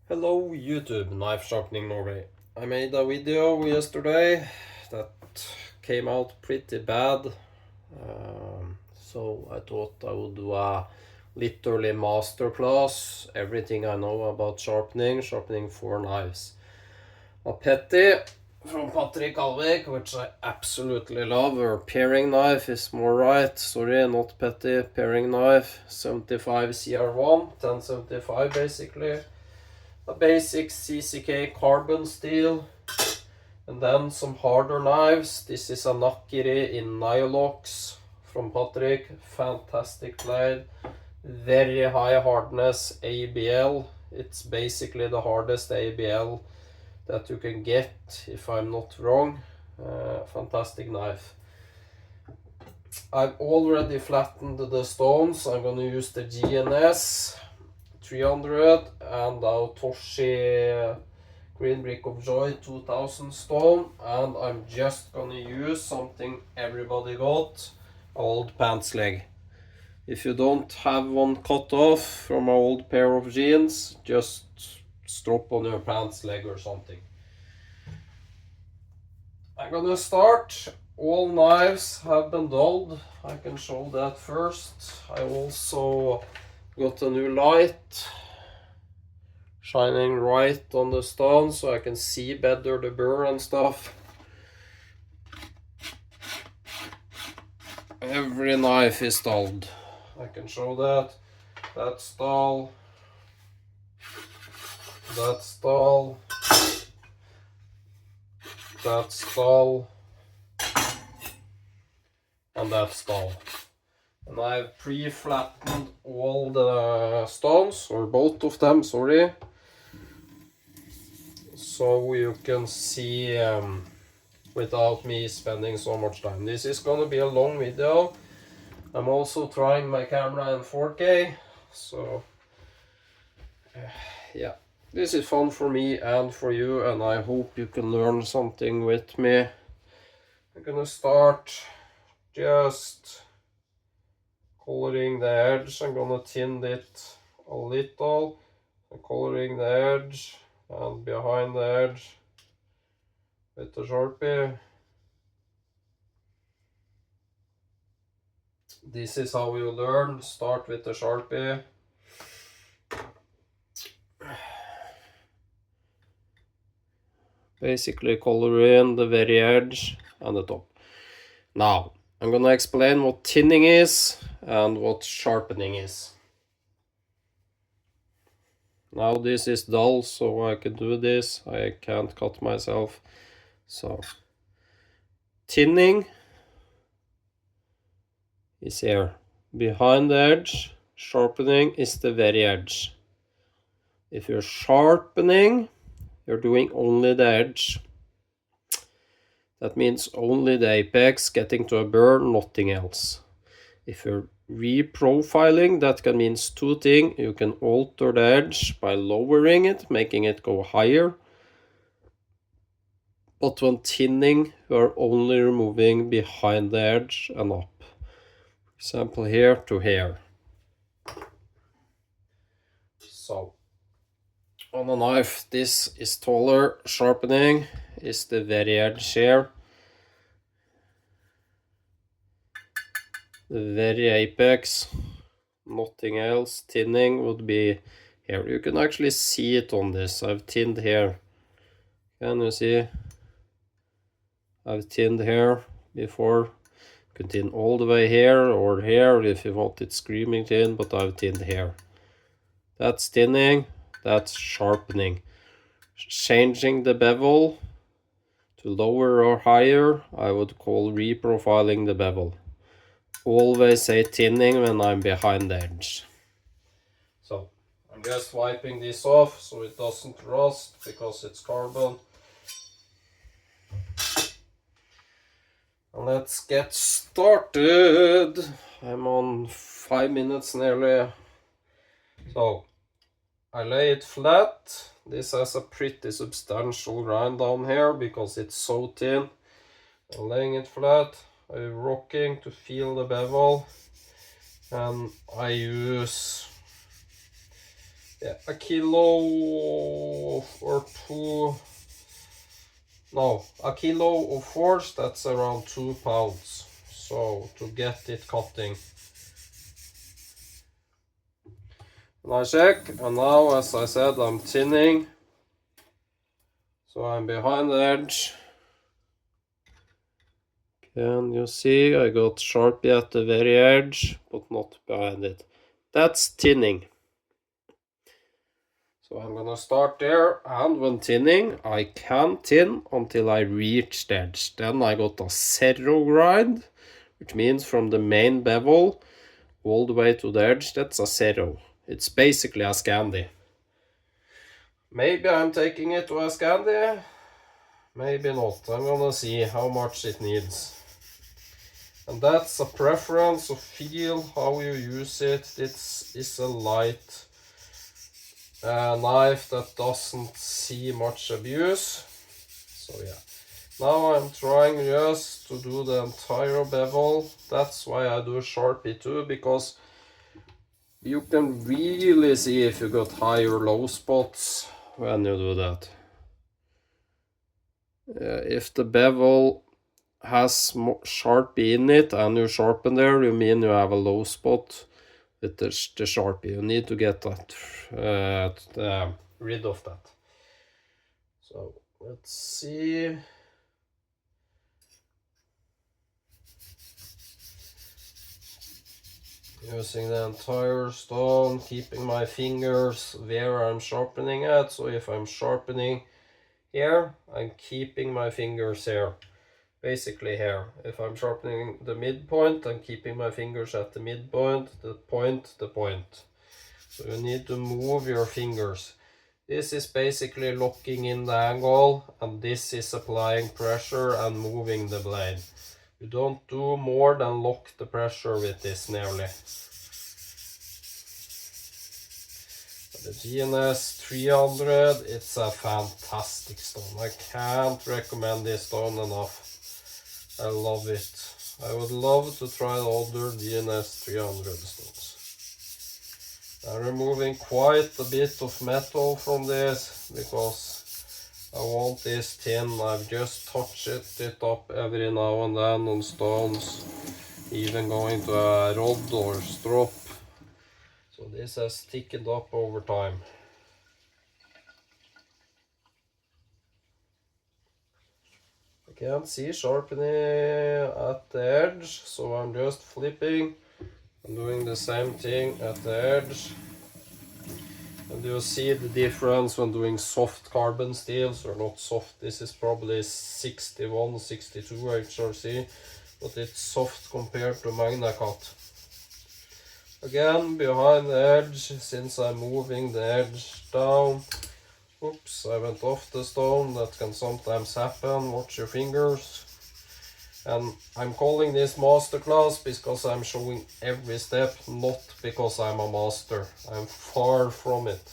Hello YouTube, Knife Sharpening Norway. I made a video yesterday that came out pretty bad, so I thought I would do a literally masterclass, everything I know about sharpening 4 knives. A petty from Patrick Alvik, which I absolutely love, or paring knife is more right, sorry, not petty, paring knife, 75 CR1, 1075 basically. A basic CCK carbon steel, and then some harder knives. This is a Nakiri in Nylox from Patrick, fantastic blade, very high hardness ABL. It's basically the hardest ABL that you can get, if I'm not wrong. Fantastic knife. I've already flattened the stones. I'm gonna use the GNS 300 and our Toshi Green Brick of Joy 2000 stone, and I'm just gonna use something everybody got, old pants leg. If you don't have one cut off from an old pair of jeans, just strap on your pants leg or something. I'm gonna start. All knives have been dulled. I can show that first. I also got a new light shining right on the stone so I can see better the burr and stuff. Every knife is dulled. I can show that. That's dull. That's dull. That's dull. And that's dull. And I've pre-flattened all the stones, or both of them, sorry. So you can see without me spending so much time. This is gonna be a long video. I'm also trying my camera in 4K, so yeah, this is fun for me and for you, and I hope you can learn something with me. I'm gonna start just coloring the edge. I'm gonna tint it a little, coloring the edge and behind the edge with the Sharpie. This is how you learn. Start with the Sharpie. Basically color in the very edge and the top. Now, I'm gonna explain what tinning is and what sharpening is. Now this is dull, so I can do this. I can't cut myself. So, tinning is here. Behind the edge, sharpening is the very edge. If you're sharpening, you're doing only the edge. That means only the apex getting to a burr, nothing else. If you're reprofiling, that can mean two things. You can alter the edge by lowering it, making it go higher. But when tinning, you are only removing behind the edge and up. For example, here to here. So, on a knife, this is taller. Sharpening is the very edge here. The very apex, nothing else. Tinning would be here. You can actually see it on this. I've tinned here. Can you see? I've tinned here before. You can tin all the way here or here if you want it screaming tin, but I've tinned here. That's tinning, that's sharpening. Changing the bevel to lower or higher, I would call reprofiling the bevel. Always say tinning when I'm behind the edge. So I'm just wiping this off so it doesn't rust because it's carbon. Let's get started. I'm on 5 minutes nearly. So I lay it flat. This has a pretty substantial grind down here because it's so thin. I'm laying it flat. I'm rocking to feel the bevel, and I use Yeah, a kilo or two. No, a kilo of force, that's around 2 pounds. So to get it cutting. And I check, and now as I said, I'm tinning. So I'm behind the edge. Can you see I got Sharpie at the very edge, but not behind it. That's tinning. So I'm gonna start there, and when tinning, I can tin until I reach the edge. Then I got a zero grind, which means from the main bevel all the way to the edge, that's a zero. It's basically a Scandi. Maybe I'm taking it to a Scandi, maybe not. I'm gonna see how much it needs. And that's a preference of feel, how you use it. This is a light knife that doesn't see much abuse. So yeah, now I'm trying just to do the entire bevel. That's why I do Sharpie too, because you can really see if you got high or low spots when you do that. If the bevel has Sharpie in it and you sharpen there, you mean you have a low spot with the Sharpie. You need to get that rid of that. So let's see. Using the entire stone, keeping my fingers where I'm sharpening at. So if I'm sharpening here, I'm keeping my fingers here. Basically here. If I'm sharpening the midpoint, I'm keeping my fingers at the midpoint, the point. So you need to move your fingers. This is basically locking in the angle, and this is applying pressure and moving the blade. You don't do more than lock the pressure with this nearly. The GNS 300, it's a fantastic stone. I can't recommend this stone enough. I love it. I would love to try the other GNS 300 stones. I'm removing quite a bit of metal from this because I want this thin. I've just touched it up every now and then on stones, even going to a rod or strop. So this has thickened up over time. I can't see sharpening at the edge, so I'm just flipping and doing the same thing at the edge. And you'll see the difference when doing soft carbon steels, or not soft. This is probably 61, 62 HRC, but it's soft compared to Magna Cut. Again, behind the edge, since I'm moving the edge down. Oops, I went off the stone. That can sometimes happen. Watch your fingers. And I'm calling this masterclass because I'm showing every step, not because I'm a master. I'm far from it.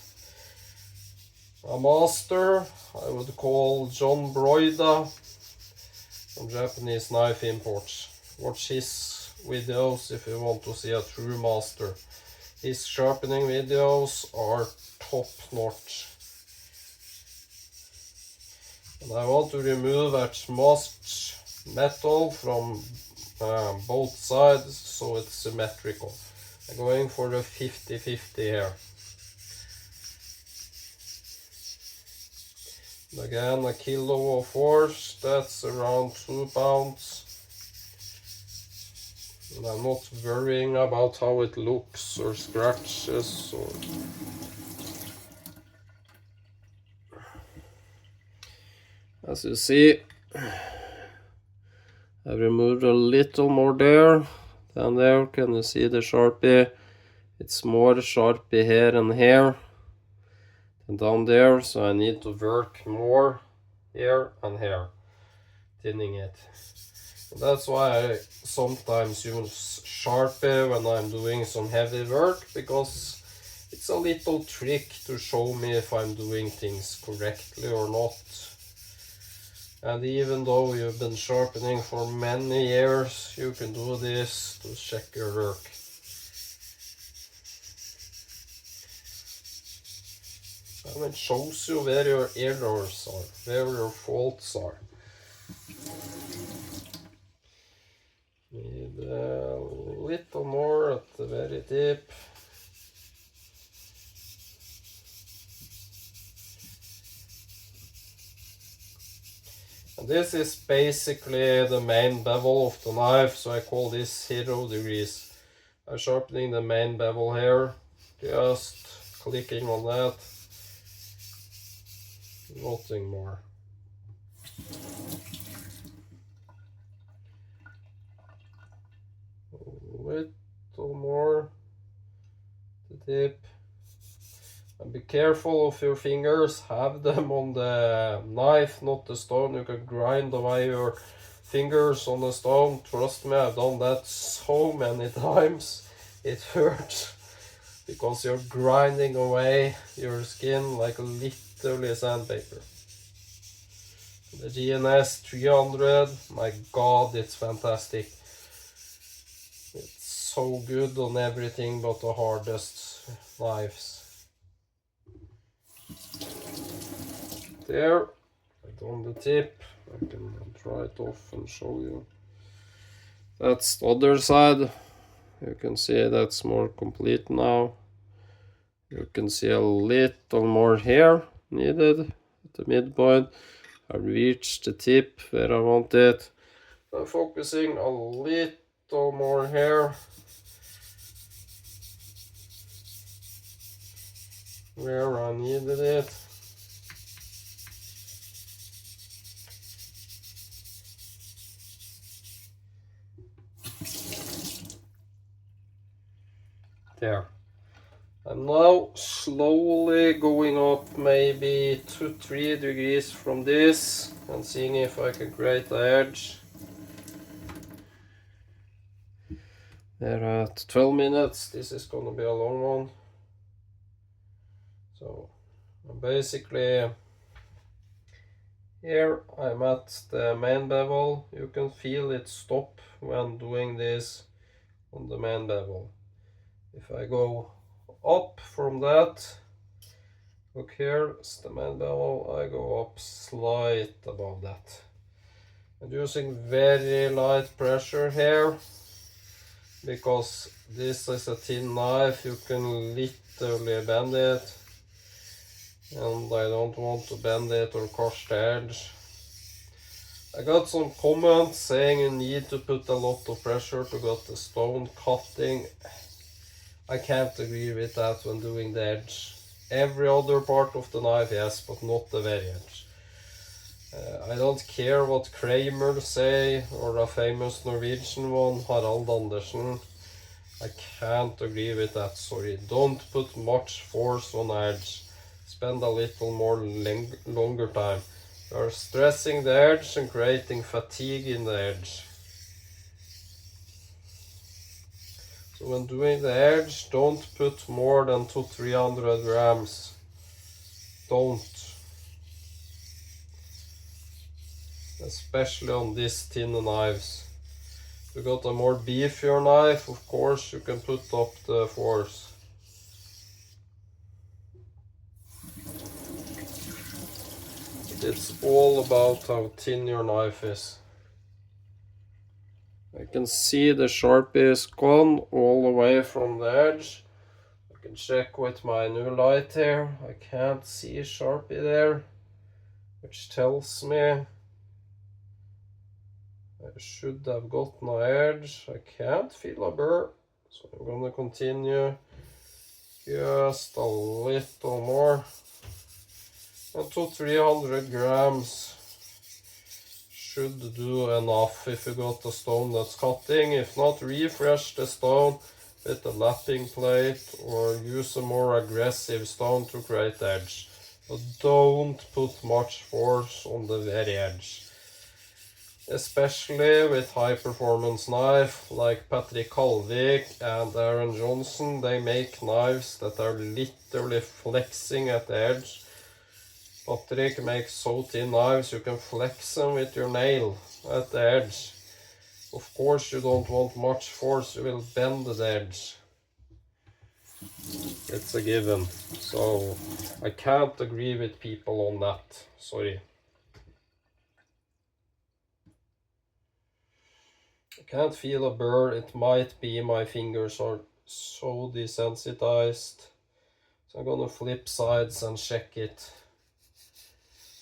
A master, I would call John Broida from Japanese Knife Imports. Watch his videos if you want to see a true master. His sharpening videos are top notch. And I want to remove as much metal from both sides so it's symmetrical. I'm going for the 50-50 here. And again, a kilo of force, that's around 2 pounds. And I'm not worrying about how it looks or scratches or... As you see, I removed a little more there than there. Can you see the Sharpie? It's more Sharpie here and here than down there, so I need to work more here and here, thinning it. And that's why I sometimes use Sharpie when I'm doing some heavy work, because it's a little trick to show me if I'm doing things correctly or not. And even though you've been sharpening for many years, you can do this to check your work. And it shows you where your errors are, where your faults are. Need a little more at the very tip. And this is basically the main bevel of the knife, so I call this 0 degrees. I'm sharpening the main bevel here, just clicking on that, nothing more. A little more, the tip. And be careful of your fingers, have them on the knife, not the stone. You can grind away your fingers on the stone. Trust me, I've done that so many times. It hurts because you're grinding away your skin like literally sandpaper. The GNS 300, my god, it's fantastic. It's so good on everything but the hardest knives. There, I've done the tip. I can try it off and show you. That's the other side. You can see that's more complete now. You can see a little more hair needed at the midpoint. I reached the tip where I want it. I'm focusing a little more hair where I needed it. There. I'm now slowly going up maybe 2-3 degrees from this and seeing if I can create the edge. They're at 12 minutes. This is gonna be a long one. So basically here I'm at the main bevel. You can feel it stop when doing this on the main bevel. If I go up from that, look here, it's the main bevel, I go up slight above that. I'm using very light pressure here because this is a thin knife, you can literally bend it, and I don't want to bend it or crush the edge. I got some comments saying you need to put a lot of pressure to get the stone cutting. I can't agree with that when doing the edge. Every other part of the knife, yes, but not the very edge. I don't care what Kramer say, or a famous Norwegian one, Harald Andersen. I can't agree with that, sorry. Don't put much force on edge. Spend a little more longer time. You are stressing the edge and creating fatigue in the edge. So when doing the edge, don't put more than 200-300 grams. Don't. Especially on these thin knives. If you got a more beefier knife, of course you can put up the force. It's all about how thin your knife is. I can see the Sharpie is gone all the way from the edge. I can check with my new light here. I can't see Sharpie there, which tells me I should have gotten an edge. I can't feel a burr, so I'm gonna continue just a little more. And 200-300 grams should do enough if you got a stone that's cutting. If not, refresh the stone with a lapping plate or use a more aggressive stone to create edge. But don't put much force on the very edge. Especially with high performance knife like Patrick Kalvik and Aaron Johnson, they make knives that are literally flexing at the edge. Patrick makes so thin knives you can flex them with your nail at the edge. Of course you don't want much force, you will bend the edge. It's a given. So I can't agree with people on that. Sorry. I can't feel a burr. It might be my fingers are so desensitized. So I'm gonna flip sides and check it.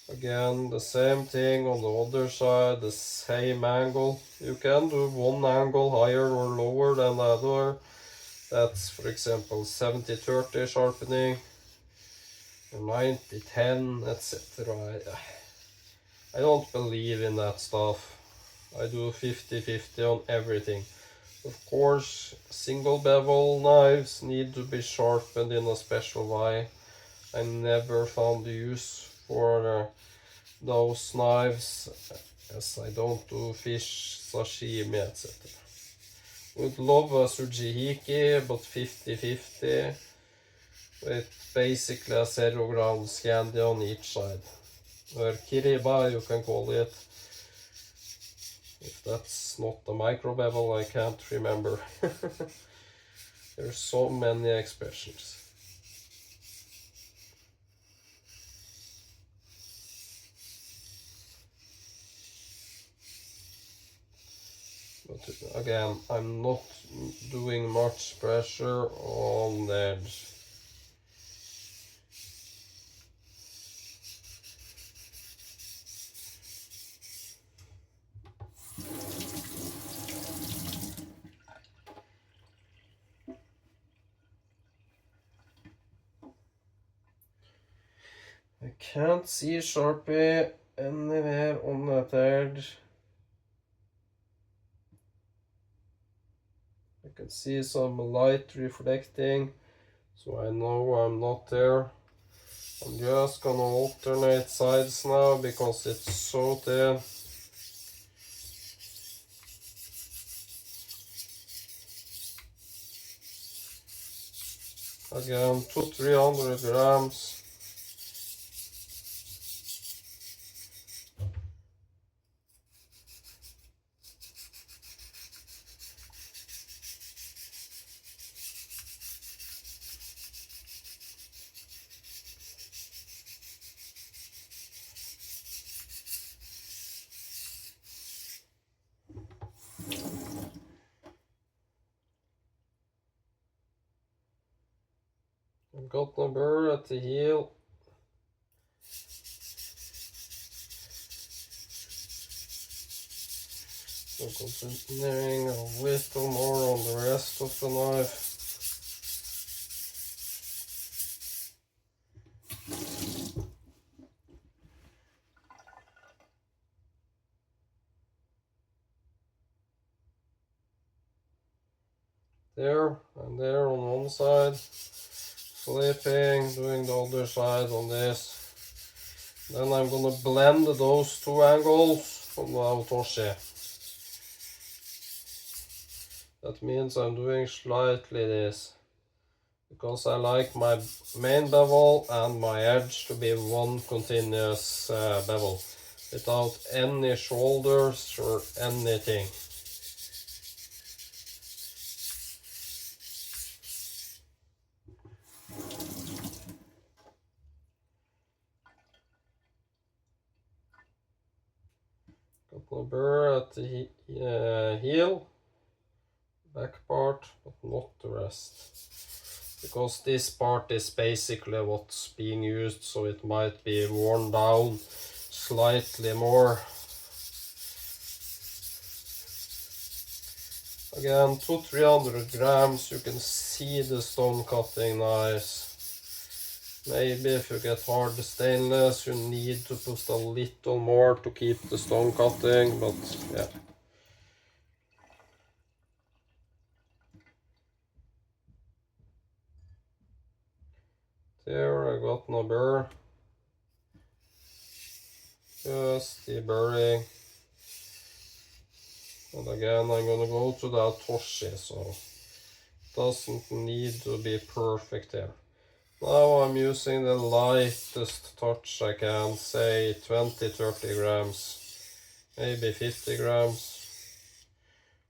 Again, the same thing on the other side, the same angle. You can do one angle higher or lower than the other. That's, for example, 70-30 sharpening, or 90-10, etc. I don't believe in that stuff. I do 50-50 on everything. Of course, single bevel knives need to be sharpened in a special way. I never found use for those knives, as I don't do fish, sashimi, etc. Would love a sujihiki, but 50-50 with basically a 0 ground scandi on each side. Or kiriba, you can call it. If that's not a micro bevel, I can't remember. There's so many expressions. But again, I'm not doing much pressure on the edge. I can't see Sharpie anywhere on that edge. I can see some light reflecting, so I know I'm not there. I'm just gonna alternate sides now because it's so thin. Again, 200-300 grams. I've got the burr at the heel. So continuing a little more on the rest of the knife. There and there on one side. Flipping, doing the other side on this. Then I'm gonna blend those two angles on the Autoshi. That means I'm doing slightly this, because I like my main bevel and my edge to be one continuous bevel, without any shoulders or anything. Got the burr at the heel, back part, but not the rest. Because this part is basically what's being used, so it might be worn down slightly more. Again, 200-300 grams, you can see the stone cutting nice. Maybe if you get hard stainless, you need to put a little more to keep the stone cutting, but yeah. There I got my burr. Just deburring. And again, I'm gonna go to the Atoshi, so it doesn't need to be perfect here. Now I'm using the lightest touch I can, say 20-30 grams, maybe 50 grams.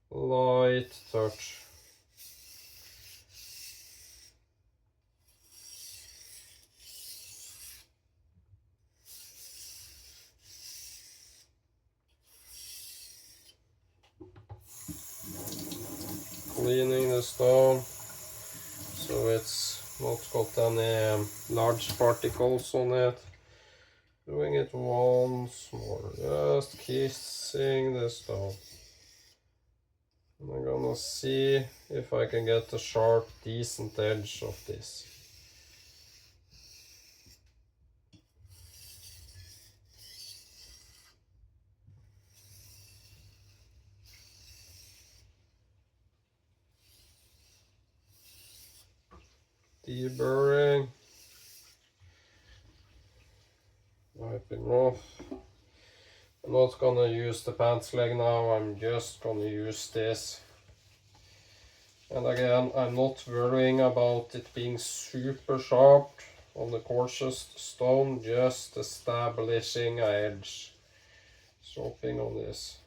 Light touch. cleaning the stone so it's not got any large particles on it. Doing it once more, just kissing the stone. And I'm gonna see if I can get a sharp, decent edge of this. Deburring. Wiping off. I'm not gonna use the pants leg now, I'm just gonna use this. And again, I'm not worrying about it being super sharp on the coarsest stone, just establishing an edge. Stropping on this.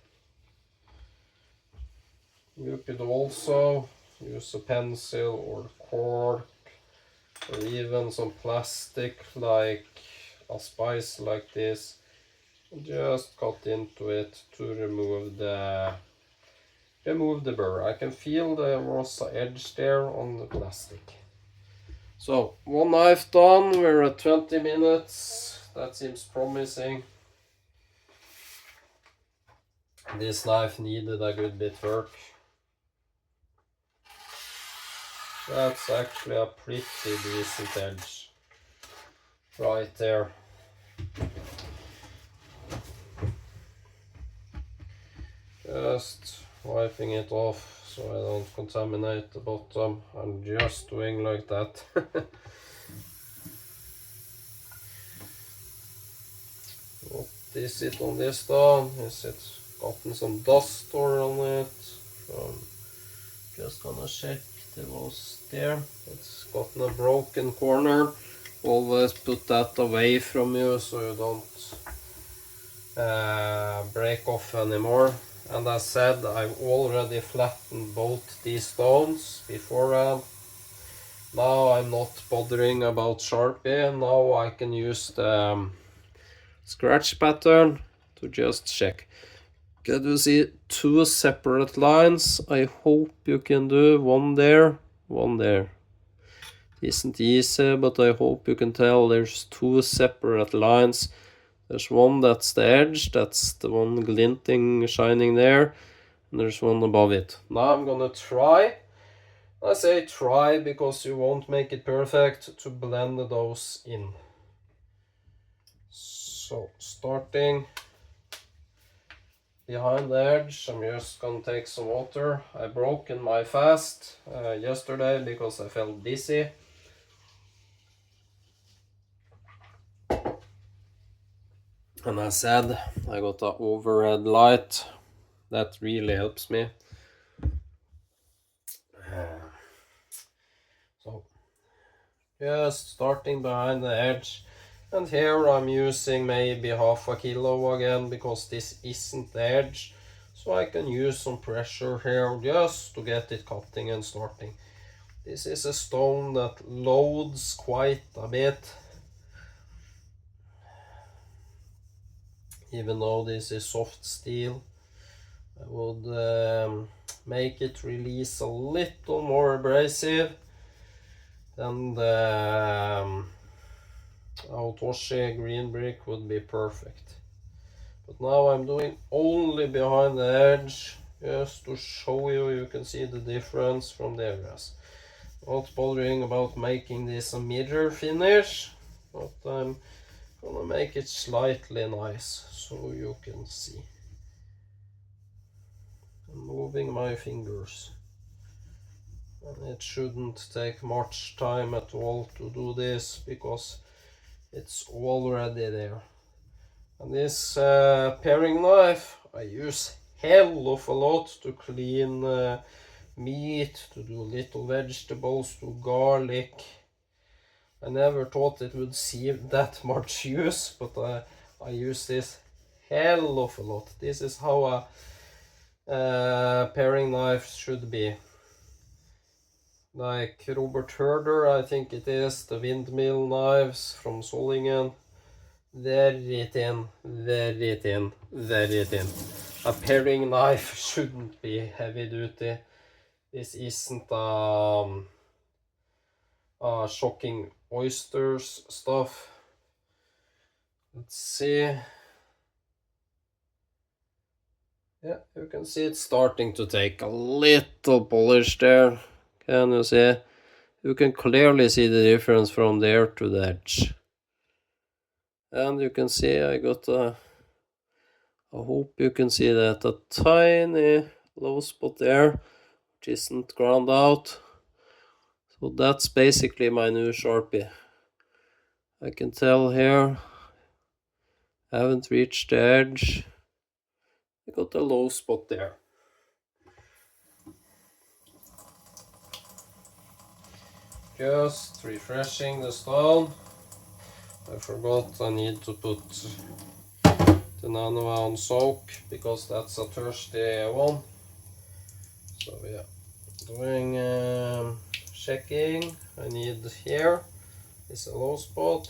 You could also use a pencil or cork or even some plastic like a spice like this. Just cut into it to remove the burr. I can feel there was an edge there on the plastic. So one knife done, we're at 20 minutes. That seems promising. This knife needed a good bit work. That's actually a pretty decent edge right there. Just wiping it off so I don't contaminate the bottom. I'm just doing like that. What is it on this stone? Is it gotten some dust or on it? Just gonna check there was there. It's gotten a broken corner. Always put that away from you so you don't break off anymore. And as said, I've already flattened both these stones beforehand. Now I'm not bothering about Sharpie. Now I can use the scratch pattern to just check. Can you see two separate lines? I hope you can do one there, one there. It isn't easy, but I hope you can tell there's two separate lines. There's one that's the edge, that's the one glinting, shining there, and there's one above it. Now I'm gonna try, I say try because you won't make it perfect, to blend those in. So starting behind the edge, I'm just gonna take some water. I broke in my fast yesterday because I felt dizzy. And I said I got an overhead light. That really helps me. So just starting behind the edge. And here I'm using maybe half a kilo again because this isn't the edge. So I can use some pressure here just to get it cutting and starting. This is a stone that loads quite a bit. Even though this is soft steel, I would make it release a little more abrasive than the Aotoshi green brick would be perfect. But now I'm doing only behind the edge, just to show you, you can see the difference from the areas. Not bothering about making this a mirror finish, but I'm gonna make it slightly nice so you can see. I'm moving my fingers. And it shouldn't take much time at all to do this because it's already there. And this paring knife I use hell of a lot to clean meat, to do little vegetables, to garlic. I never thought it would see that much use, but I use this hell of a lot. This is how a paring knife should be. Like Robert Herder, I think it is, the windmill knives from Solingen. Very thin, very thin, very thin. A paring knife shouldn't be heavy duty. This isn't shocking oysters stuff. Let's see. Yeah, you can see it's starting to take a little polish there. Can you see? You can clearly see the difference from there to the edge. And you can see I got a, I hope you can see that, a tiny low spot there, which isn't ground out. So that's basically my new Sharpie. I can tell here, I haven't reached the edge. I got a low spot there. Just refreshing the stone. I forgot I need to put the nano on soak because that's a thirsty one. So yeah, doing checking. I need here is a low spot.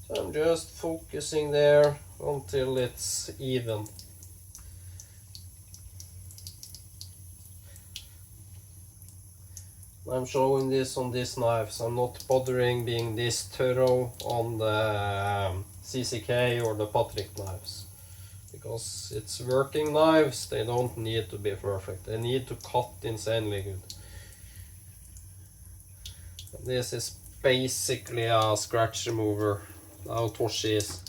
So I'm just focusing there until it's even. I'm showing this on these knives. I'm not bothering being this thorough on the CCK or the Patrick knives. Because it's working knives, they don't need to be perfect. They need to cut insanely good. This is basically a scratch remover. How Toshi is.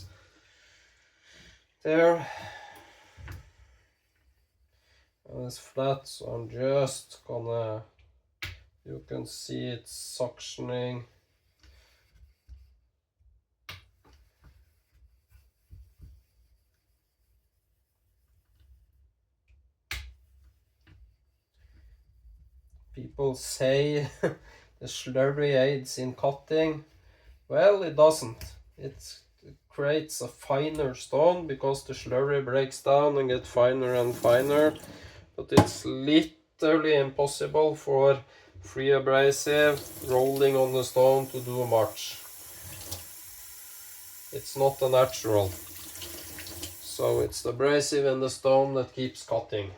There. And it's flat, so I'm just gonna... You can see it's suctioning. People say the slurry aids in cutting. Well, it doesn't. It creates a finer stone because the slurry breaks down and gets finer and finer. But it's literally impossible for free abrasive rolling on the stone to do much. It's not a natural. So it's the abrasive in the stone that keeps cutting.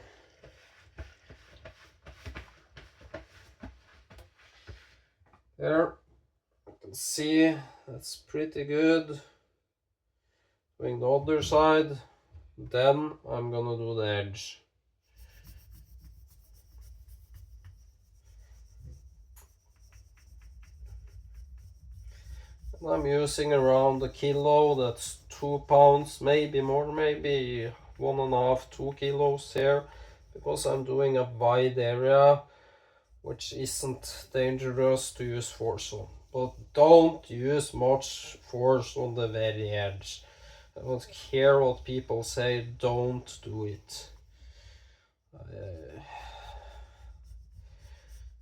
There, you can see that's pretty good. Doing the other side, then I'm gonna do the edge. And I'm using around a kilo, that's 2 pounds, maybe more, maybe 1.5, 2 kilos here, because I'm doing a wide area which isn't dangerous to use force on. But don't use much force on the very edge. I don't care what people say, don't do it.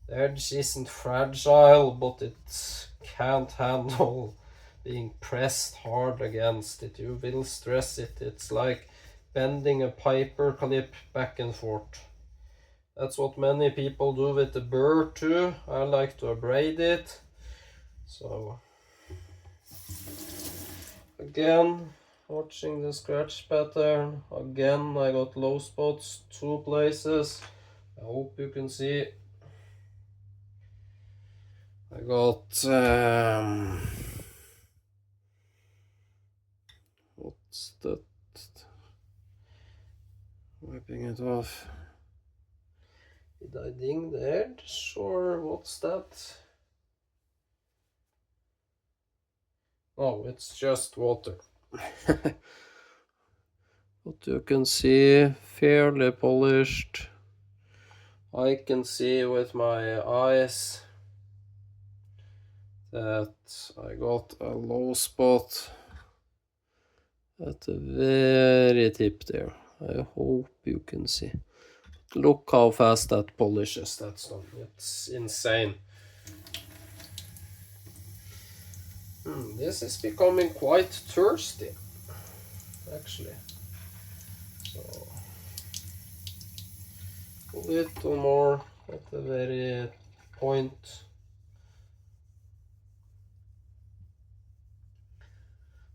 The edge isn't fragile, but it can't handle being pressed hard against it. You will stress it. It's like bending a paper clip back and forth. That's what many people do with the burr too. I like to abrade it. So again, watching the scratch pattern. Again, I got low spots, 2 places. I hope you can see. I got what's that? Wiping it off. Did I ding the edge or what's that? Oh, it's just water. But you can see fairly polished. I can see with my eyes that I got a low spot at the very tip there. I hope you can see. Look how fast that polishes that stone. It's insane. This is becoming quite thirsty, actually. So a little more at the very point.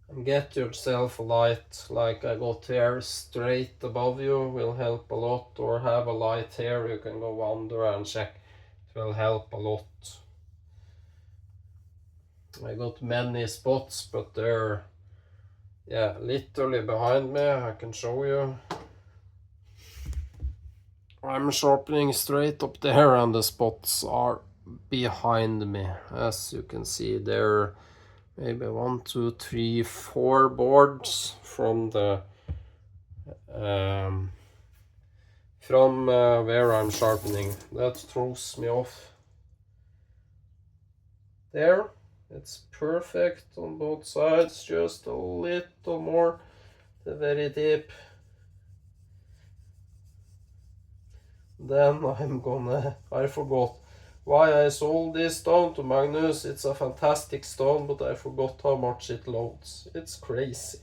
And get yourself a light like I got here straight above you will help a lot, or have a light here you can go under and check. It will help a lot. I got many spots, but they're, yeah, literally behind me. I can show you. I'm sharpening straight up there and the spots are behind me. As you can see, there maybe 1, 2, 3, 4 boards from the where I'm sharpening. That throws me off. There, it's perfect on both sides, just a little more, the very tip. Then I forgot why I sold this stone to Magnus. It's a fantastic stone, but I forgot how much it loads. It's crazy.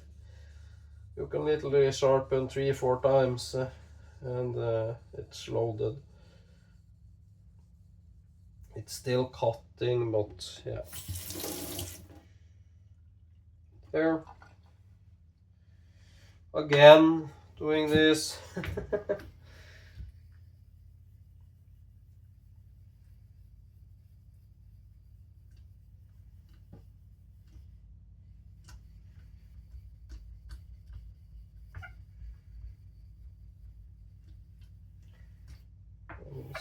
You can literally sharpen 3-4 times and it's loaded. It's still cutting, but yeah. There. Again, doing this.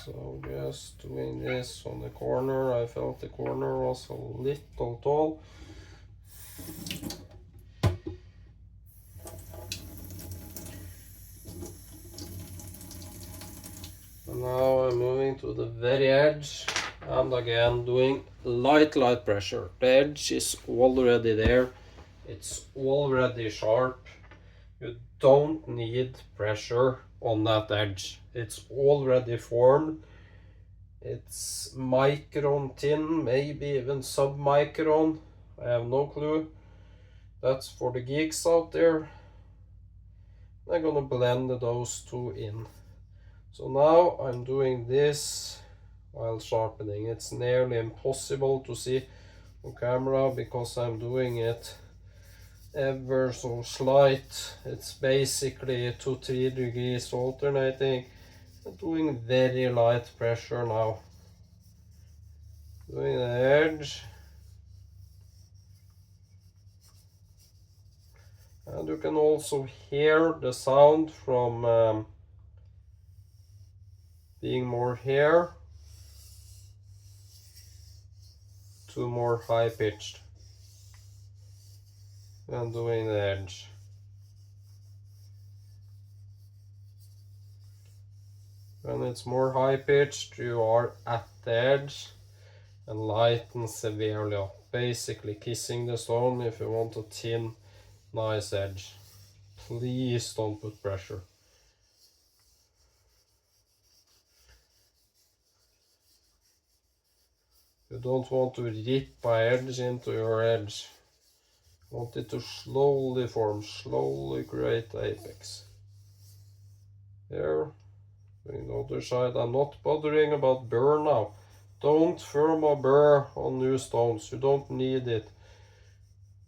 So just doing this on the corner. I felt the corner was a little tall. And now I'm moving to the very edge and again doing light pressure. The edge is already there. It's already sharp. You don't need pressure on that edge. It's already formed. It's micron thin, maybe even sub-micron. I have no clue. That's for the geeks out there. I'm gonna blend those two in. So now I'm doing this while sharpening. It's nearly impossible to see on camera because I'm doing it ever so slight. It's basically 2-3 degrees alternating. I'm doing very light pressure now. Doing the edge. And you can also hear the sound from being more here to more high pitched and doing the edge. When it's more high pitched, you are at the edge and lighten severely up, basically kissing the stone if you want a thin, nice edge. Please don't put pressure. You don't want to rip an edge into your edge. You want it to slowly form, slowly create apex. There. Doing the other side. I'm not bothering about burr now. Don't firm a burr on new stones. You don't need it.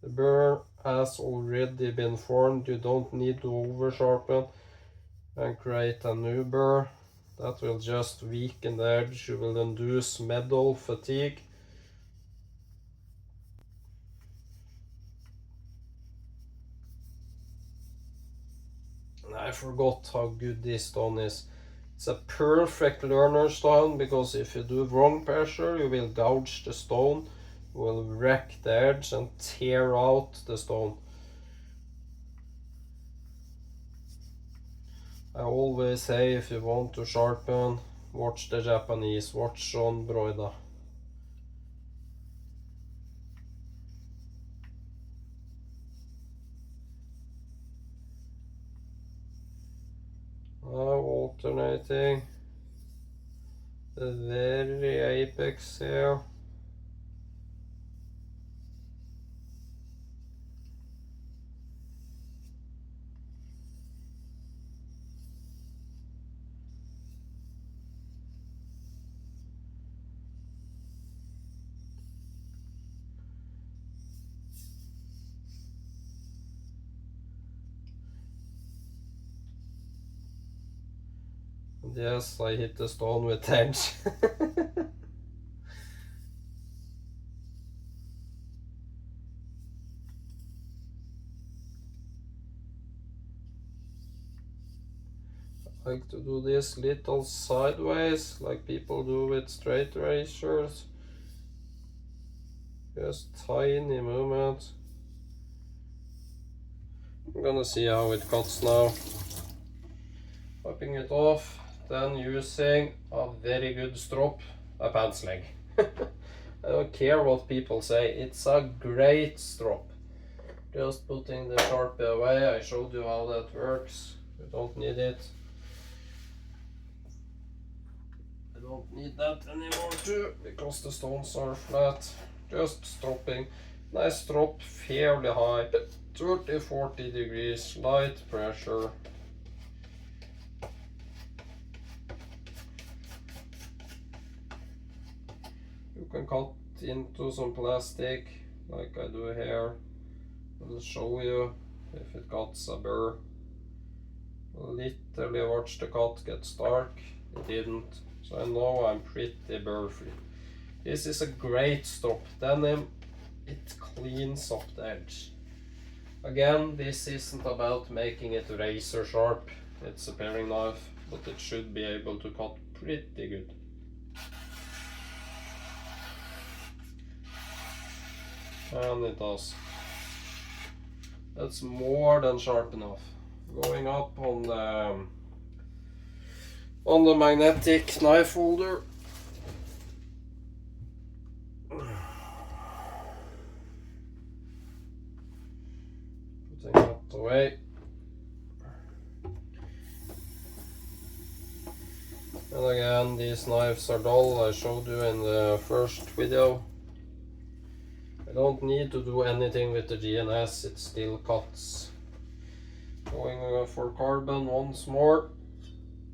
The burr has already been formed. You don't need to over sharpen and create a new burr. That will just weaken the edge. You will induce metal fatigue. I forgot how good this stone is. It's a perfect learner stone because if you do wrong pressure, you will gouge the stone, you will wreck the edge and tear out the stone. I always say if you want to sharpen, watch the Japanese, watch Sean Broida. Now alternating the very apex here. Yes, I hit the stone with edge. Like to do this little sideways, like people do with straight razors. Just tiny movement. I'm gonna see how it cuts now. Wiping it off, then using a very good strop, a pants leg. I don't care what people say, it's a great strop. Just putting the Sharpie away, I showed you how that works. You don't need it. I don't need that anymore too, because the stones are flat. Just stropping. Nice strop, fairly high, 30-40 degrees, light pressure. You can cut into some plastic, like I do here. I'll show you if it cuts a burr. Literally watch the cut get dark. It didn't, so I know I'm pretty burr free. This is a great strop. Denim, it cleans up the edge. Again, this isn't about making it razor sharp. It's a paring knife, but it should be able to cut pretty good. And it does. That's more than sharp enough. Going up on the magnetic knife holder. Putting that away. And again, these knives are dull. I showed you in the first video. I don't need to do anything with the GNS, it still cuts. Going for carbon once more.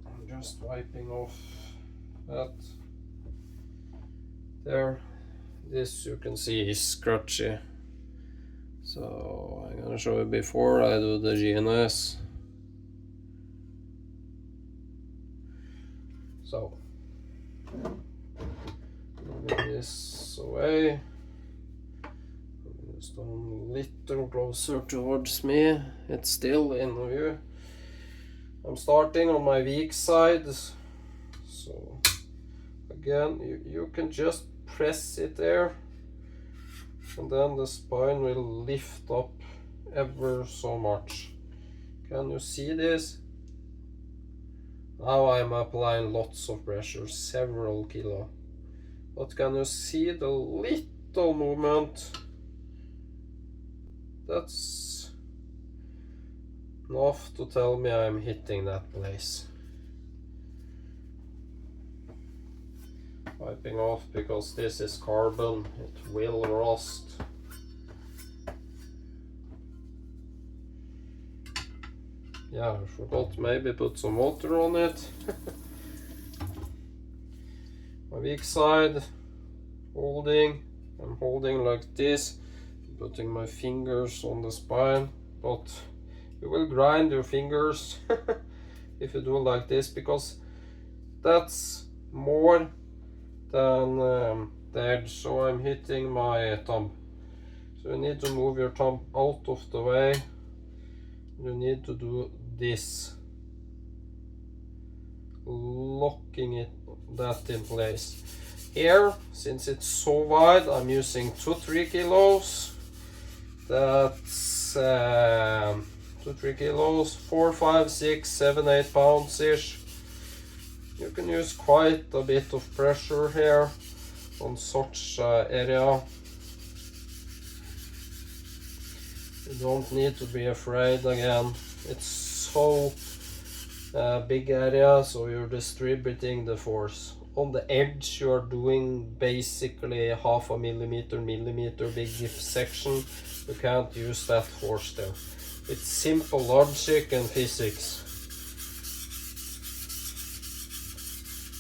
I'm just wiping off that. There. This you can see is scratchy. So I'm gonna show you before I do the GNS. So, move this away. Just a little closer towards me. It's still in view. I'm starting on my weak side. So again, you can just press it there, and then the spine will lift up ever so much. Can you see this? Now I'm applying lots of pressure, several kilo. But can you see the little movement? That's enough to tell me I'm hitting that place. Wiping off because this is carbon, it will rust. Yeah, I forgot maybe put some water on it. My weak side, holding, I'm holding like this, putting my fingers on the spine, but you will grind your fingers if you do like this, because that's more than the edge, so I'm hitting my thumb. So you need to move your thumb out of the way. You need to do this, locking that in place. Here, since it's so wide, I'm using 2-3 kilos. That's 2-3 kilos, 4, 5, 6, 7, 8 pounds ish. You can use quite a bit of pressure here on such area. You don't need to be afraid. Again, it's so big area, so you're distributing the force. On the edge you are doing basically half a millimeter big section. You can't use that force there. It's simple logic and physics.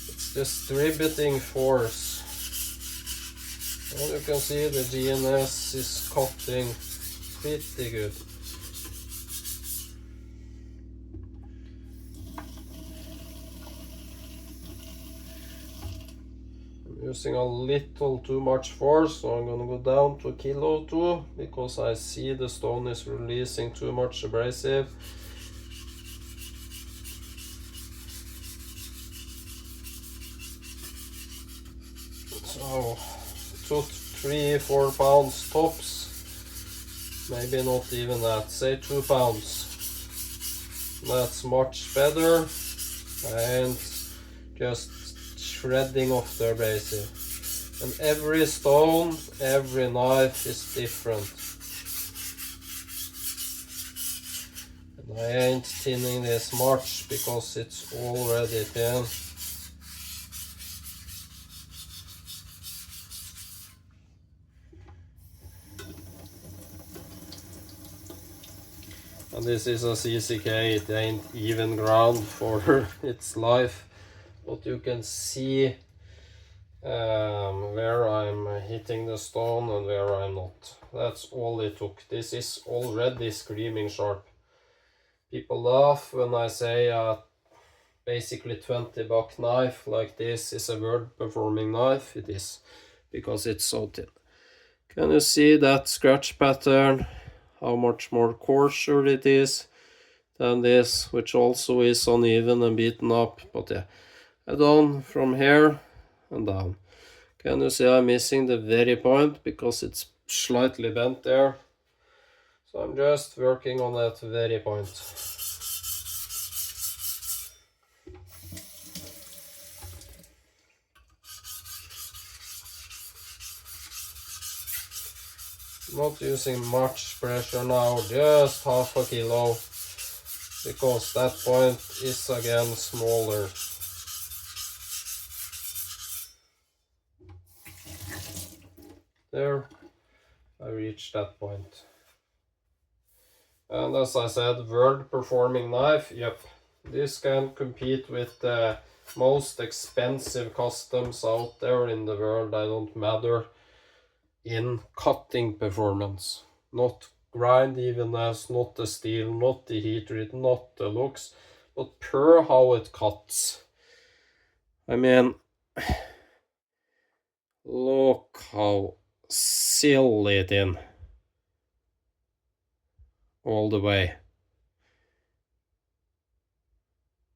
It's distributing force. And you can see the GNS is cutting pretty good. using a little too much force, so I'm gonna go down to 1 kilo too, because I see the stone is releasing too much abrasive. So 2, 3, 4 pounds tops, maybe not even that, say 2 pounds. That's much better, and just shredding off the abrasive. And every stone, every knife is different. And I ain't thinning this much because it's already thin. And this is a CCK, it ain't even ground for its life, but you can see where I'm hitting the stone and where I'm not. That's all it took. This is already screaming sharp. People laugh when I say basically $20 knife like this is a world performing knife. It is, because it's so thin. Can you see that scratch pattern? How much more coarser it is than this, which also is uneven and beaten up. But yeah, I down from here and down. Can you see I'm missing the very point because it's slightly bent there? So I'm just working on that very point. Not using much pressure now, just 1/2 kilo, because that point is again smaller. There, I reached that point. And as I said, world performing knife, yep, this can compete with the most expensive customs out there in the world. I don't matter in cutting performance, not grind evenness, not the steel, not the heat rate, not the looks, but pure how it cuts. I mean, look how silly thin all the way.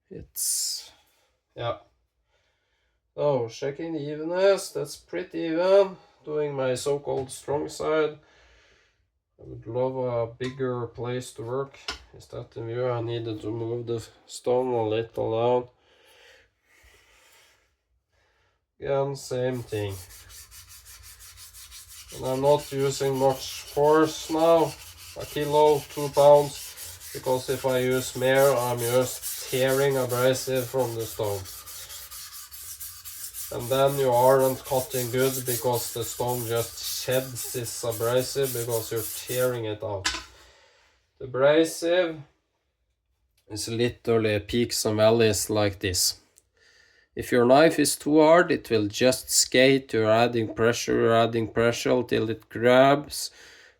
It's, yeah. So checking the evenness, that's pretty even. Doing my so-called strong side. I would love a bigger place to work. Is that the view? I needed to move the stone a little down. Again, same thing. And I'm not using much force now. 1 kilo, 2 pounds. Because if I use more, I'm just tearing abrasive from the stone. And then you aren't cutting good because the stone just sheds this abrasive because you're tearing it out. The abrasive is literally peaks and valleys like this. If your knife is too hard, it will just skate. You're adding pressure until it grabs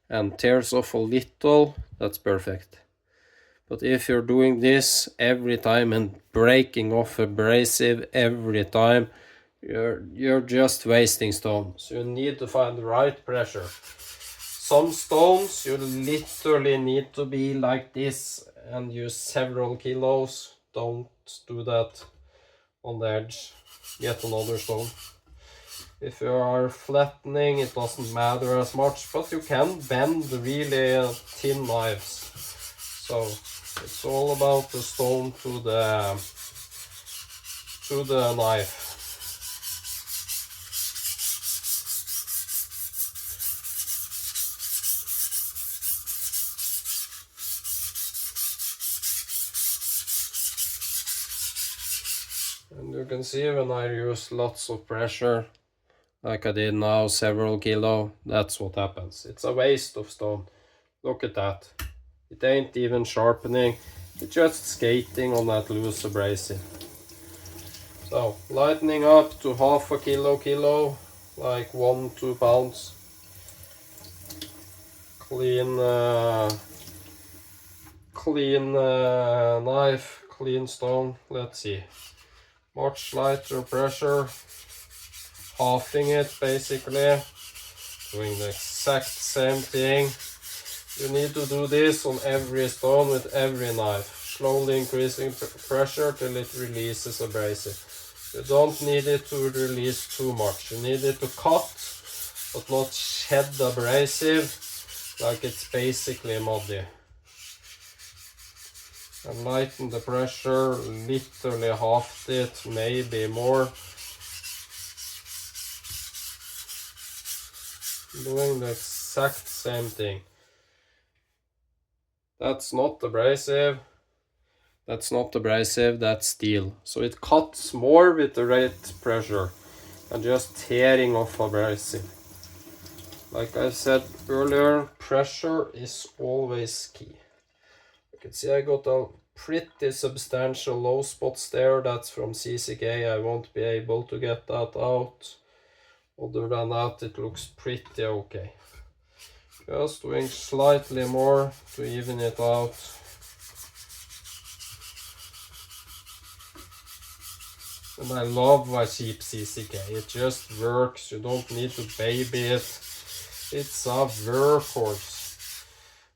and tears off a little. That's perfect. But if you're doing this every time and breaking off abrasive every time, you're just wasting stones. You need to find the right pressure. Some stones you literally need to be like this and use several kilos. Don't do that on the edge. Get another stone. If you are flattening, it doesn't matter as much, but you can bend really thin knives. So it's all about the stone to the knife. And you can see when I use lots of pressure, like I did now, several kilo, that's what happens. It's a waste of stone. Look at that. It ain't even sharpening, it's just skating on that loose abrasive. So, lightening up to 1/2 kilo, like 1-2 pounds. Clean knife, clean stone. Let's see. Much lighter pressure. halving it basically, doing the exact same thing. You need to do this on every stone with every knife, slowly increasing pressure till it releases abrasive. You don't need it to release too much. You need it to cut, but not shed abrasive, like it's basically muddy. And lighten the pressure, literally halved it, maybe more. Doing the exact same thing. That's not abrasive. That's not abrasive, that's steel. So it cuts more with the right pressure and just tearing off abrasive. Like I said earlier, pressure is always key. You can see I got a pretty substantial low spots there. That's from CCK. I won't be able to get that out. Other than that, it looks pretty okay. Just doing slightly more to even it out. And I love my cheap CCK. It just works. You don't need to baby it. It's a workhorse.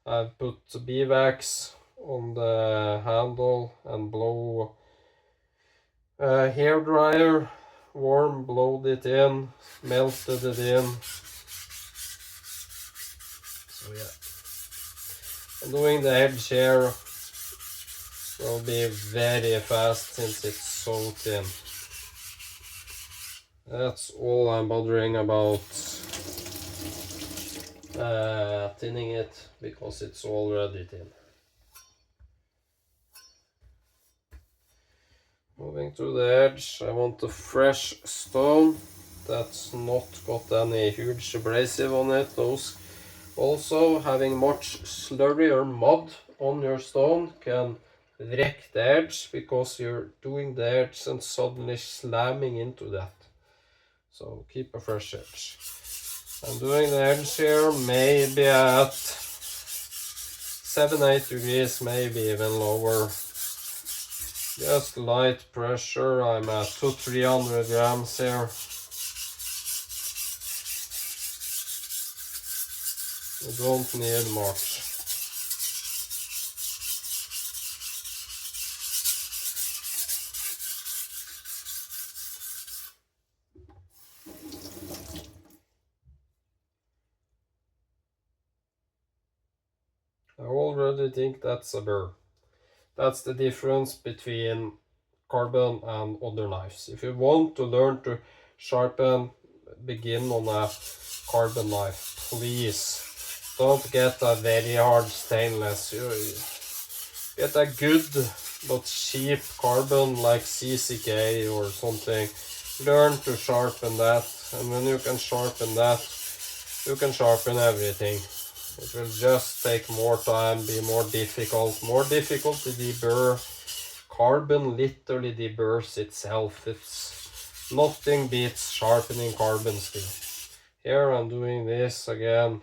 I've put beeswax on the handle and blow hair dryer, warm, blowed it in, melted it in. So yeah, I'm doing the edge here. Will be very fast since it's so thin. That's all I'm bothering about, thinning it, because it's already thin. Moving to the edge, I want a fresh stone that's not got any huge abrasive on it. Those also, having much slurry or mud on your stone can wreck the edge, because you're doing the edge and suddenly slamming into that. So keep a fresh edge. I'm doing the edge here maybe at 7-8 degrees, maybe even lower. Just light pressure. I'm at 200-300 grams here. You don't need much. I already think that's a burr. That's the difference between carbon and other knives. If you want to learn to sharpen, begin on a carbon knife. Please don't get a very hard stainless. You get a good but cheap carbon like CCK or something. Learn to sharpen that, and when you can sharpen that, you can sharpen everything. It will just take more time, be more difficult to deburr. Carbon literally deburrs itself. It's nothing beats sharpening carbon steel. Here I'm doing this again,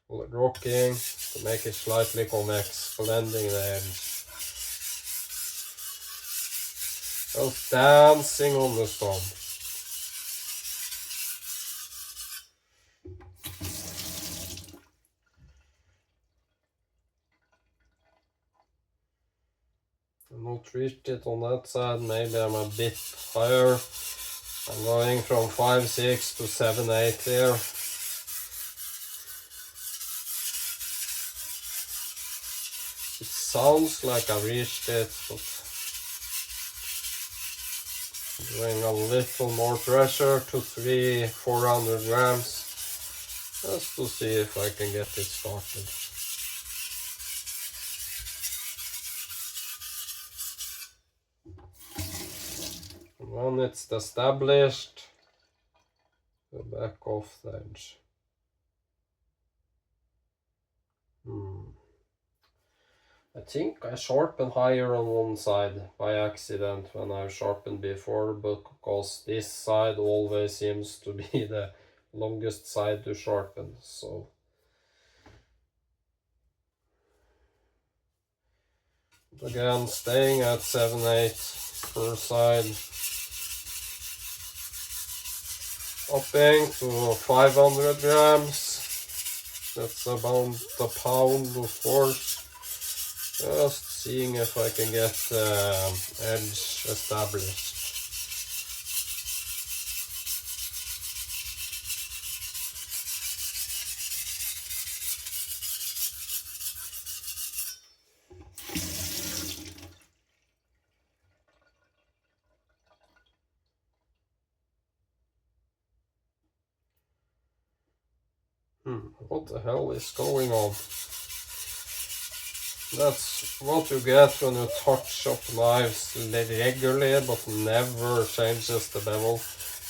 rocking to make it slightly convex, blending the edge. Just dancing on the stone. I'm not reached it on that side, maybe I'm a bit higher. I'm going from 5-6 to 7-8 there. It sounds like I reached it, but doing a little more pressure to 300-400 grams, just to see if I can get it started. And when it's established, go back off the edge. I think I sharpened higher on one side by accident when I've sharpened before, because this side always seems to be the longest side to sharpen. So again, staying at 7-8 per side. upping to 500 grams. That's about a pound of force. Just seeing if I can get edge established. What the hell is going on? That's what you get when you touch up knives regularly but never changes the bevel.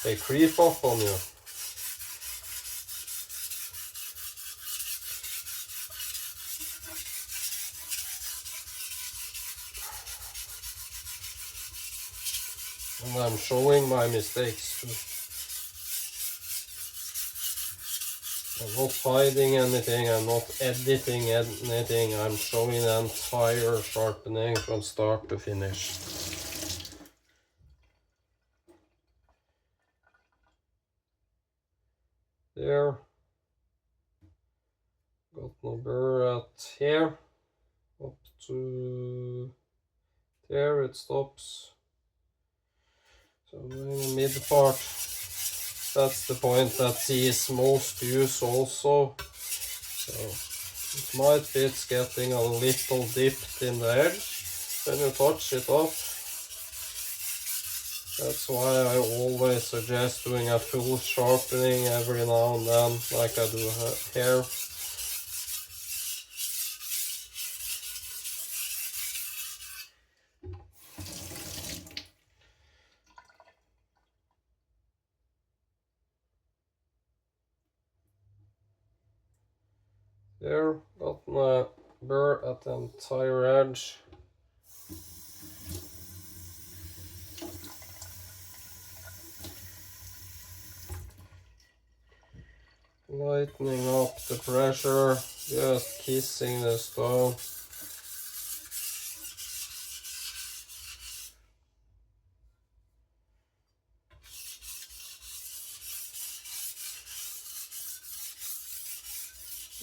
They creep up on you. And I'm showing my mistakes too. I'm not hiding anything, I'm not editing anything, I'm showing the entire sharpening from start to finish. There. Got no burr at here. Up to there it stops. So in the mid part, that's the point that sees most use also. So it might be it's getting a little dipped in the edge when you touch it up. That's why I always suggest doing a full sharpening every now and then, like I do here. There, got my burr at the entire edge. Lightening up the pressure, just kissing the stone.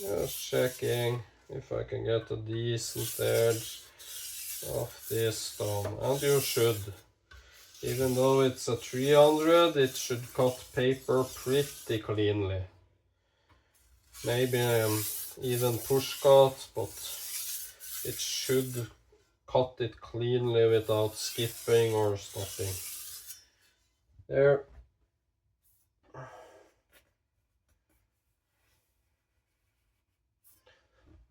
Just checking if I can get a decent edge of this stone, and you should. Even though it's a 300, it should cut paper pretty cleanly. Maybe even push cut, but it should cut it cleanly without skipping or stopping. There.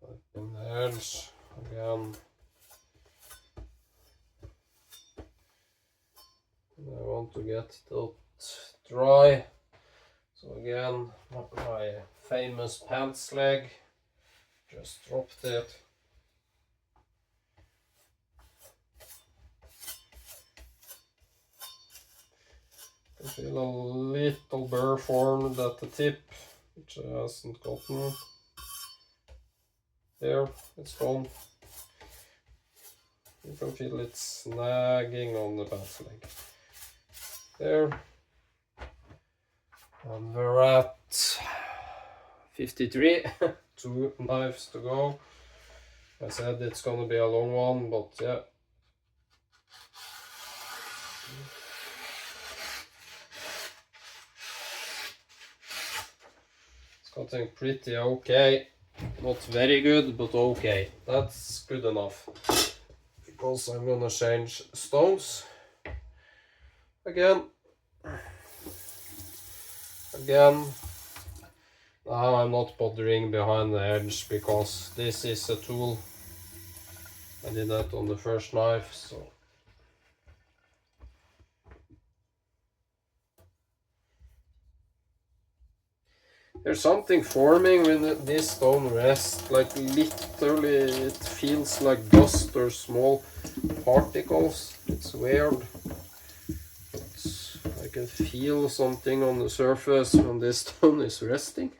Open the edge again. And I want to get it dry. So again, my famous pants leg. Just dropped it. I feel a little burr formed at the tip, which I hasn't gotten. There, it's gone. You can feel it snagging on the pants leg. There. And we're at 53. 2 knives to go. I said it's gonna be a long one, but yeah. It's cutting pretty okay. Not very good, but okay. That's good enough. Because I'm gonna change stones. Again. Now I'm not bothering behind the edge because this is a tool. I did that on the first knife, so. There's something forming when this stone rests, like literally it feels like dust or small particles. It's weird. I can feel something on the surface when this stone is resting.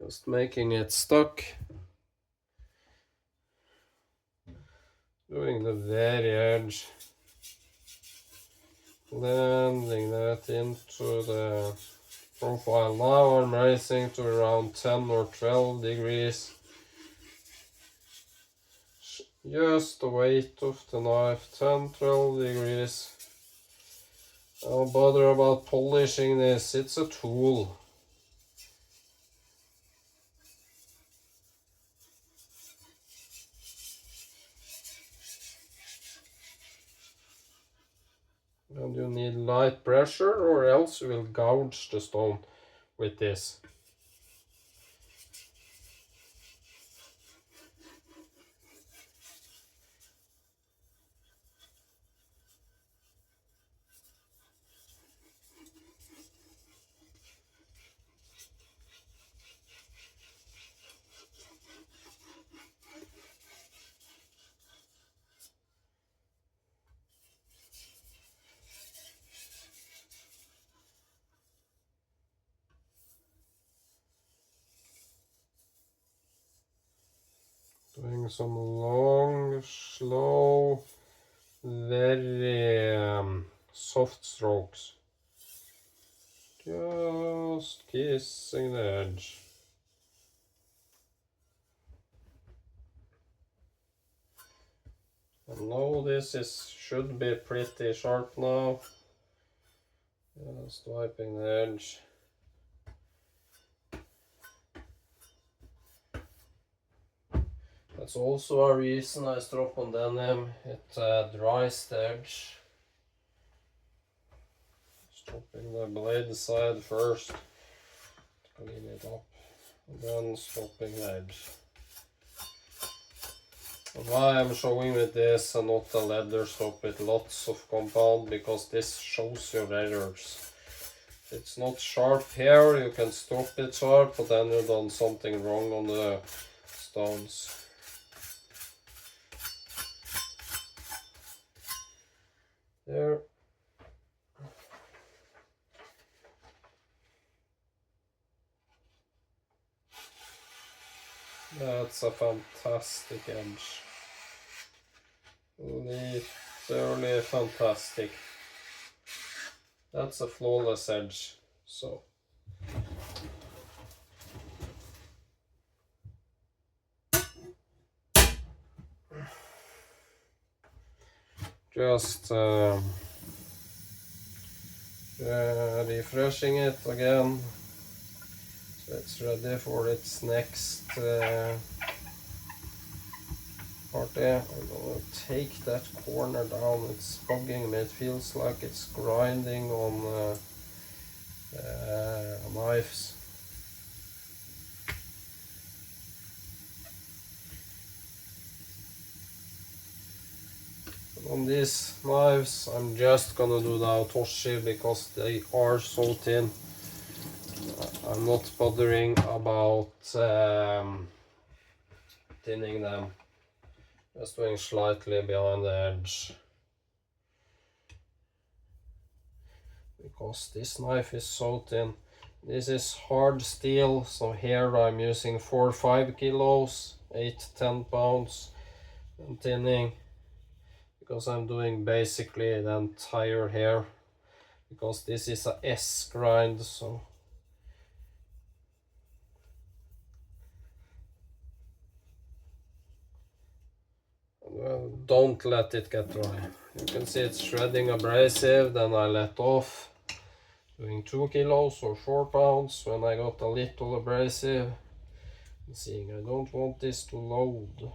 Just making it stuck. Doing the very edge. blending that into the profile. Now I'm raising to around 10 or 12 degrees. Just the weight of the knife, 10, 12 degrees. Don't bother about polishing this, it's a tool. And you need light pressure or else you will gouge the stone with this. Doing some long, slow, very soft strokes. Just kissing the edge. And now this should be pretty sharp now. Just wiping the edge. That's also a reason I strop on denim. It dries the edge. Stropping the blade side first, clean it up, and then stropping the edge. And why I'm showing with this and not a leather strop with lots of compound, because this shows your errors. If it's not sharp here, you can strop it sharp, but then you've done something wrong on the stones. There. That's a fantastic edge. Literally fantastic. That's a flawless edge. So. Just refreshing it again. So it's ready for its next party. I'm gonna take that corner down. It's bugging me. It feels like it's grinding on knives. On these knives, I'm just gonna do the Otoshi because they are so thin. I'm not bothering about thinning them. Just doing slightly behind the edge. Because this knife is so thin. This is hard steel, so here I'm using 4 or 5 kilos, 8-10 pounds and thinning. Because I'm doing basically the entire hair. Because this is a S grind, so. Well, don't let it get dry. You can see it's shredding abrasive, then I let off. Doing 2 kilos or 4 pounds when I got a little abrasive. And seeing I don't want this to load.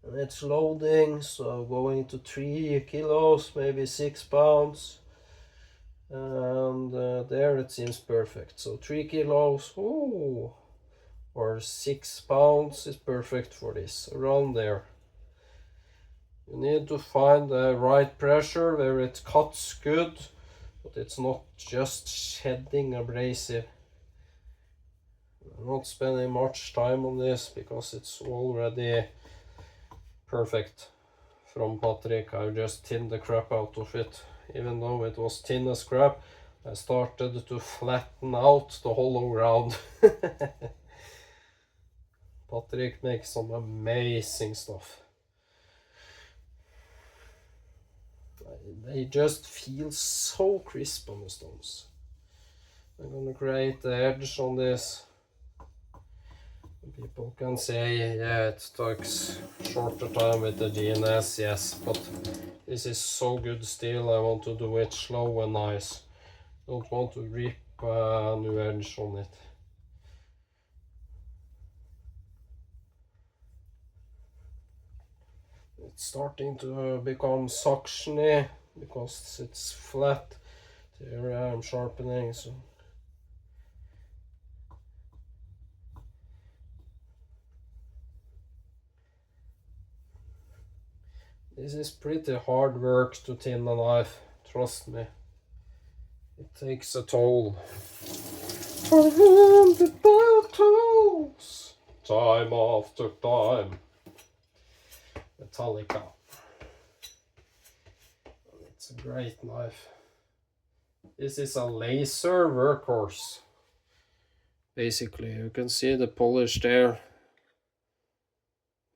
And it's loading, so going to 3 kilos, maybe 6 pounds. And there it seems perfect. So 3 kilos, ooh, or 6 pounds is perfect for this, around there. You need to find the right pressure where it cuts good, but it's not just shedding abrasive. I'm not spending much time on this because it's already perfect from Patrick. I just thinned the crap out of it. Even though it was thin as crap, I started to flatten out the hollow ground. Patrick makes some amazing stuff. they just feel so crisp on the stones. I'm gonna create the edge on this. People can say, yeah, it takes shorter time with the GNS, yes, but this is so good steel, I want to do it slow and nice. Don't want to rip a new edge on it. It's starting to become suctiony because it's flat. Here I'm sharpening, so this is pretty hard work to tin a knife, trust me. It takes a toll. 400 battles, time after time. Metallica. It's a great knife. This is a laser workhorse. Basically, you can see the polish there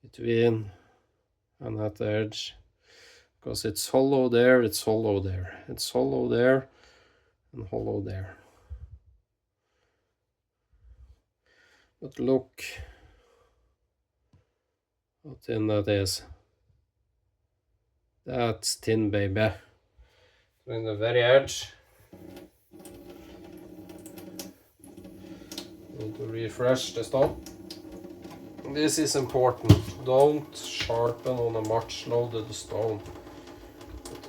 between and at the edge. Because it's hollow there, it's hollow there. It's hollow there and hollow there. But look how thin that is. That's thin, baby. So in the very edge, need to refresh the stone. This is important. Don't sharpen on a much loaded stone.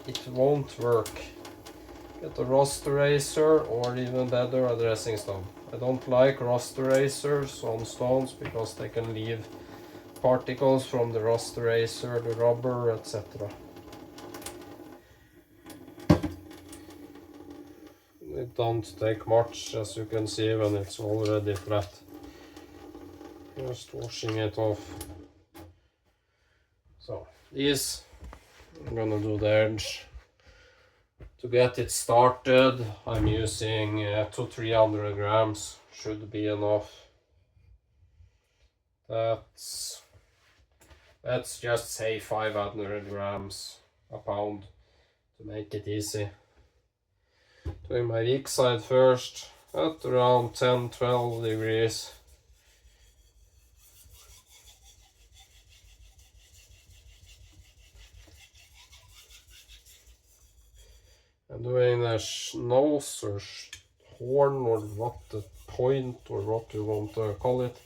It won't work. Get a rust eraser or even better a dressing stone. I don't like rust erasers on stones because they can leave particles from the rust eraser, the rubber, etc. It don't take much, as you can see, when it's already flat. Just washing it off. So this, I'm gonna do the edge. To get it started, I'm using 200-300 grams, should be enough. Let's just say 500 grams, a pound, to make it easy. Doing my weak side first, at around 10-12 degrees. I'm doing a nose or horn or what the point or what you want to call it.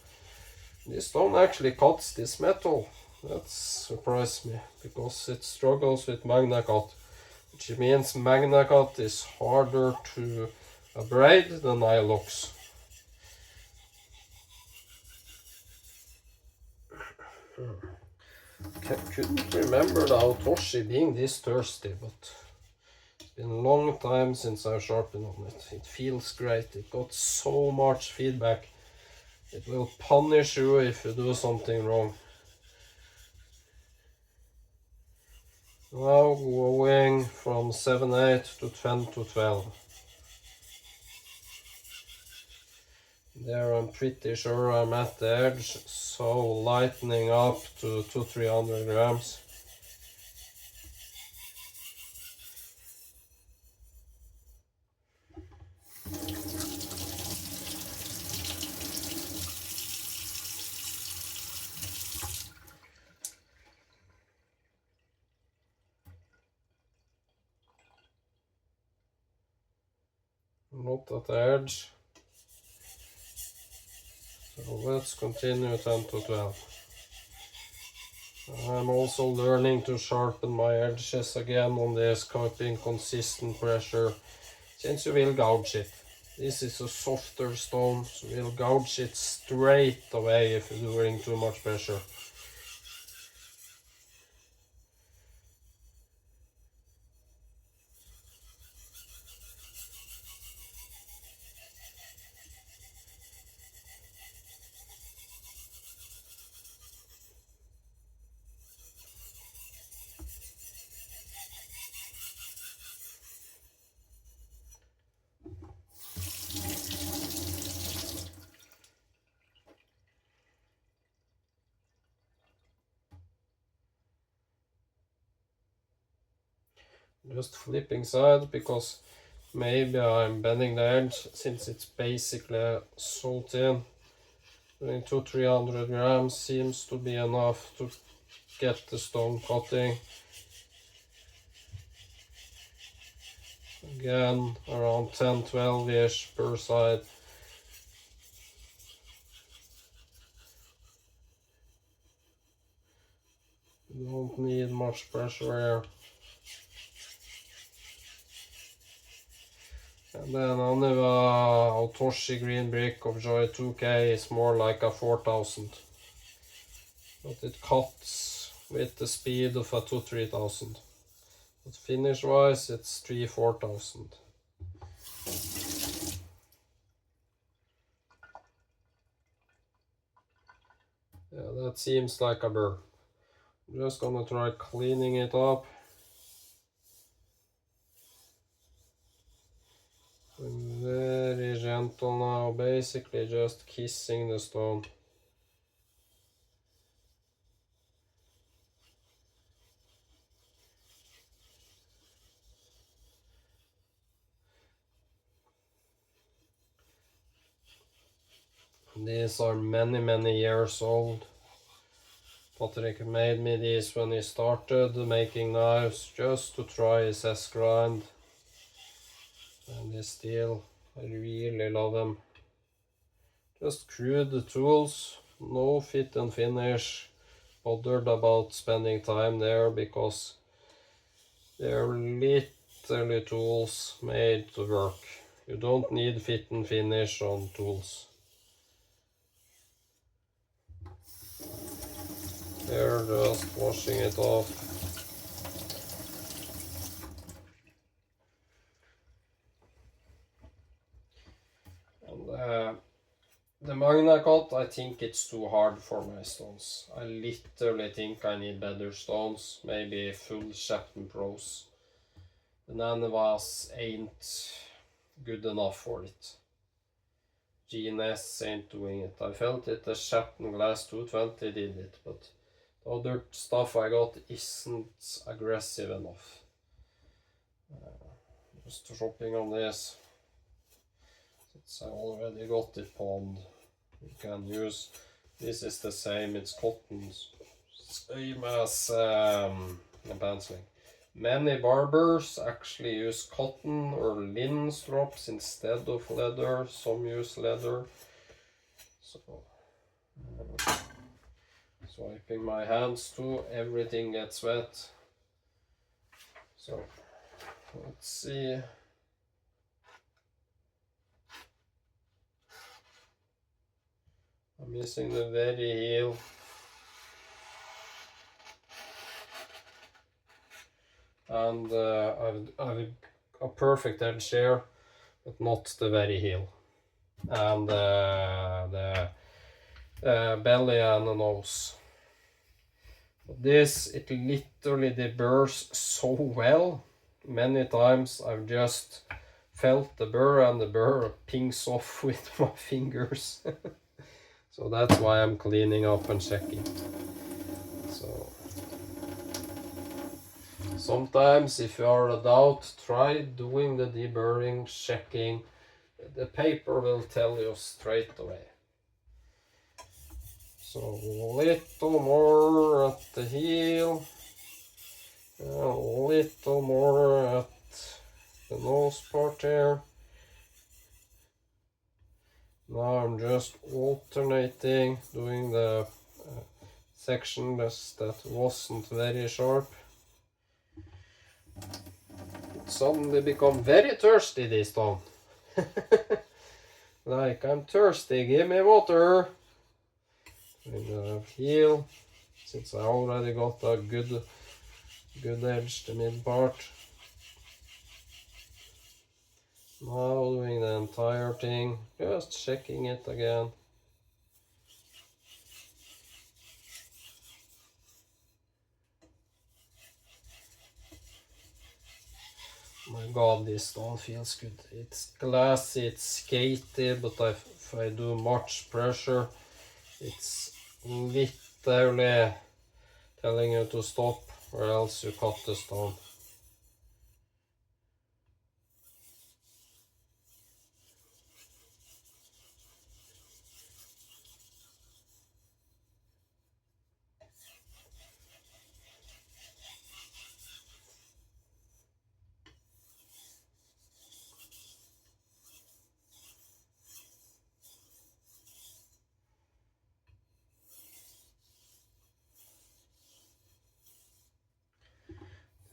This stone actually cuts this metal. That surprised me because it struggles with magna cut, which means magna cut is harder to abrade than Ilox. Couldn't remember the Autoshi being this thirsty, but it's been a long time since I've sharpened on it. It feels great. It got so much feedback. It will punish you if you do something wrong. Now going from 7/8 to 10/12. There I'm pretty sure I'm at the edge, so lightening up to 200-300 grams. Not at the edge. So let's continue 10/12. I'm also learning to sharpen my edges again on this, keeping consistent pressure, since you will gouge it. This is a softer stone, so you'll gouge it straight away if you're doing too much pressure. Just flipping side because maybe I'm bending the edge since it's basically so thin. Doing 200-300 grams seems to be enough to get the stone cutting. Again, around 10-12-ish per side. You don't need much pressure here. And then Aniva Otoshi green brick of Joy 2K is more like a 4000. But it cuts with the speed of a 2-3000. But finish wise it's 3-4000. Yeah, that seems like a burr. I'm just gonna try cleaning it up. I'm very gentle now, basically just kissing the stone. These are many years old. Patrick made me these when he started making knives just to try his S-grind. And they still, I really love them. Just crude tools, no fit and finish. Bothered about spending time there because they're literally tools made to work. You don't need fit and finish on tools. They're just washing it off. And the Magna cut, I think it's too hard for my stones. I literally think I need better stones, maybe full sharpen pros. The Nanavas ain't good enough for it. GNS ain't doing it. I felt it, the Sharpen Glass 220 did it, but the other stuff I got isn't aggressive enough. Just shopping on this. Since I already got it palmed, you can use, this is the same, it's cotton, same as the penciling. Many barbers actually use cotton or linen strops instead of leather. Some use leather. So, swiping my hands too, everything gets wet. So, let's see. I'm missing the very heel. And I've a perfect edge here, but not the very heel. And the belly and the nose. But this, it literally deburrs so well. Many times I've just felt the burr and the burr pings off with my fingers. So that's why I'm cleaning up and checking. So sometimes if you are a doubt, try doing the deburring, checking. The paper will tell you straight away. So a little more at the heel, a little more at the nose part here. Now I'm just alternating, doing the section that wasn't very sharp. It suddenly become very thirsty this time. Like, I'm thirsty, give me water. With the heel, since I already got a good edge, the mid part. Now doing the entire thing, just checking it again. My god, this stone feels good. It's glassy, it's skatey, but if I do much pressure, it's literally telling you to stop or else you cut the stone.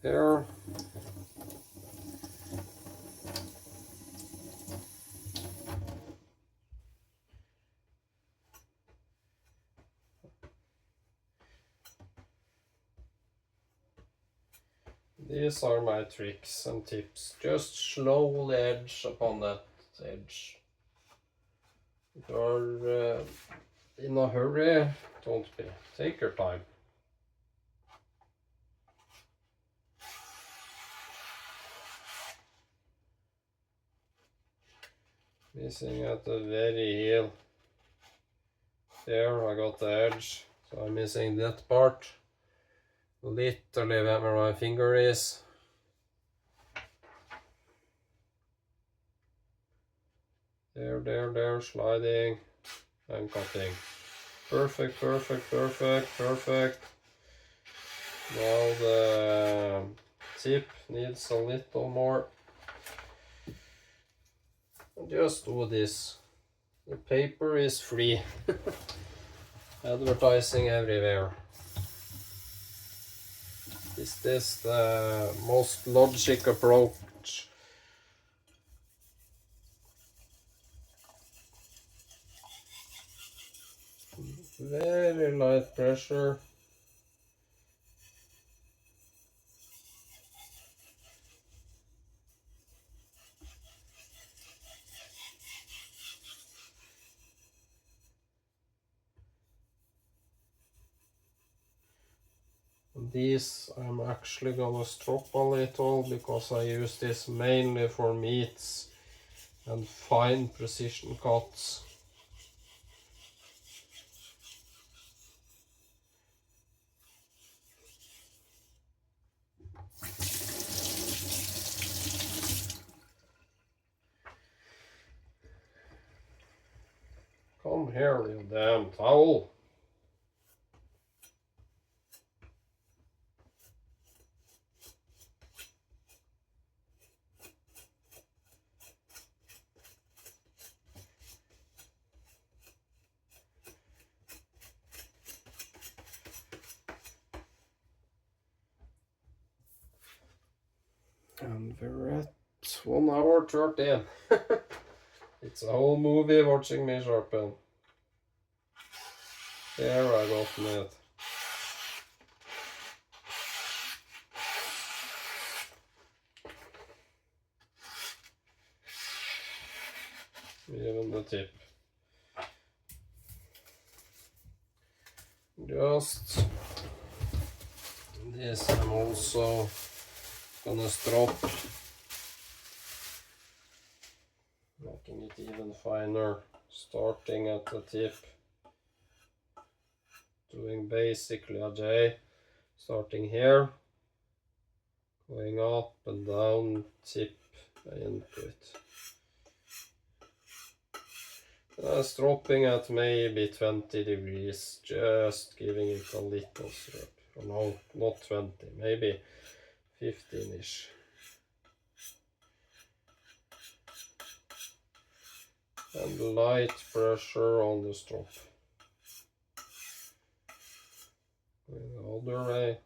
there. These are my tricks and tips. Just slowly edge upon that edge. If you're in a hurry, don't be. Take your time. Missing at the very heel. There, I got the edge. So I'm missing that part. Literally where my finger is. There, sliding and cutting. Perfect. Now the tip needs a little more. Just do this. The paper is free. Advertising everywhere. Is this the most logic approach? Very light pressure. These I'm actually gonna strop a little because I use this mainly for meats and fine precision cuts. Come here, you damn towel. And we're at 1 hour 30. It's a whole movie watching me sharpen. There I got it. Even the tip. Just this I'm also gonna strop, making it even finer, starting at the tip, doing basically a J, starting here, going up and down, tip into it. Stropping at maybe 20 degrees, just giving it a little strap. Or no, not 20, maybe 15-ish. And light pressure on the strop. Going the other way.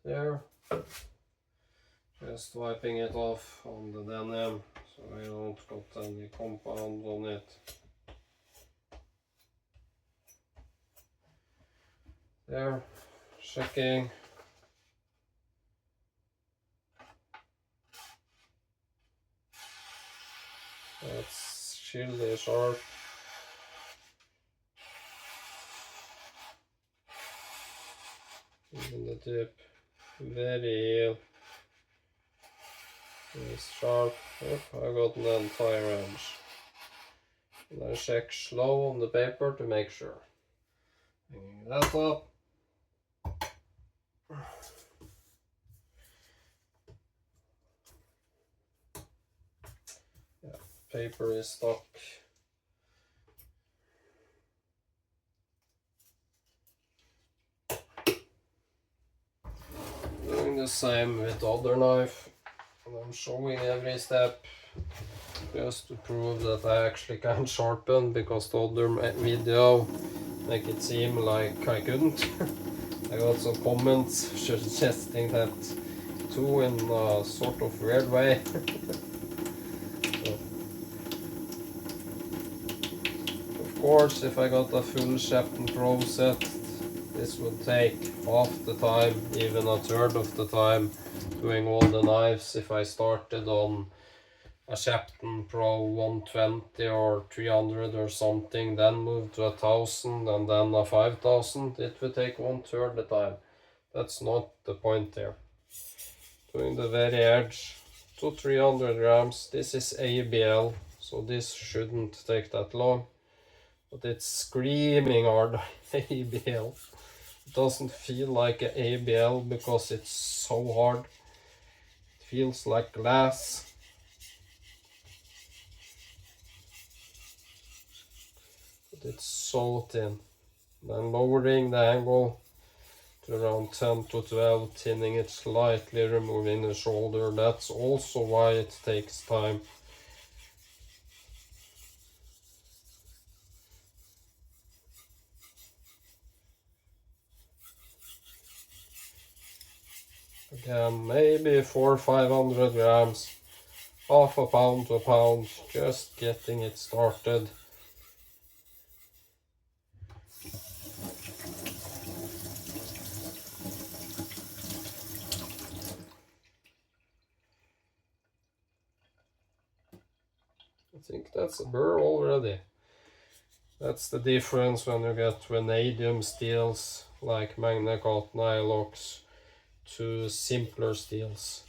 There. Just wiping it off on the denim so I don't got any compound on it. There, checking. That's chilly sharp. Even the tip, very heel. It's sharp. Oh, I got an entire edge. And I check slow on the paper to make sure. Hanging that up. Yeah, paper is stuck. Doing the same with the other knife. And I'm showing every step just to prove that I actually can sharpen, because the other video make it seem like I couldn't. I got some comments suggesting that too, in a sort of weird way. So, of course, if I got a full Sharpen Pro set, this would take half the time, even a third of the time, doing all the knives. If I started on a Sharpen Pro 120 or 300 or something, then moved to 1000 and then a 5000, it would take 1/3 the time. That's not the point there. Doing the very edge to 300 grams. This is ABL, so this shouldn't take that long, but it's screaming hard ABL. It doesn't feel like an ABL because it's so hard. It feels like glass. But it's so thin. Then lowering the angle to around 10 to 12, thinning it slightly, removing the shoulder. That's also why it takes time. Again, maybe 400-500 grams, half a pound to a pound, just getting it started. I think that's a burr already. That's the difference when you get vanadium steels like Magna-Cut Nylox to simpler steels.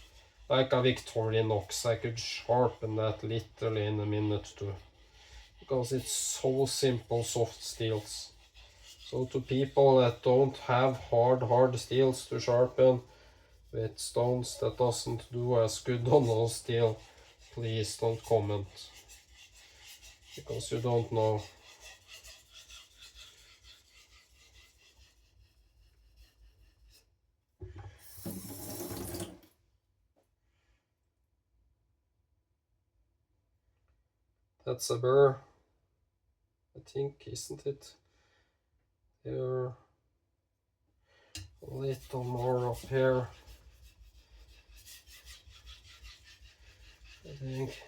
Like a Victorinox, I could sharpen that literally in a minute too, because it's so simple soft steels. So to people that don't have hard steels to sharpen with stones that doesn't do as good on those steel, please don't comment, because you don't know. That's a burr, I think, isn't it? There a little more up here, I think.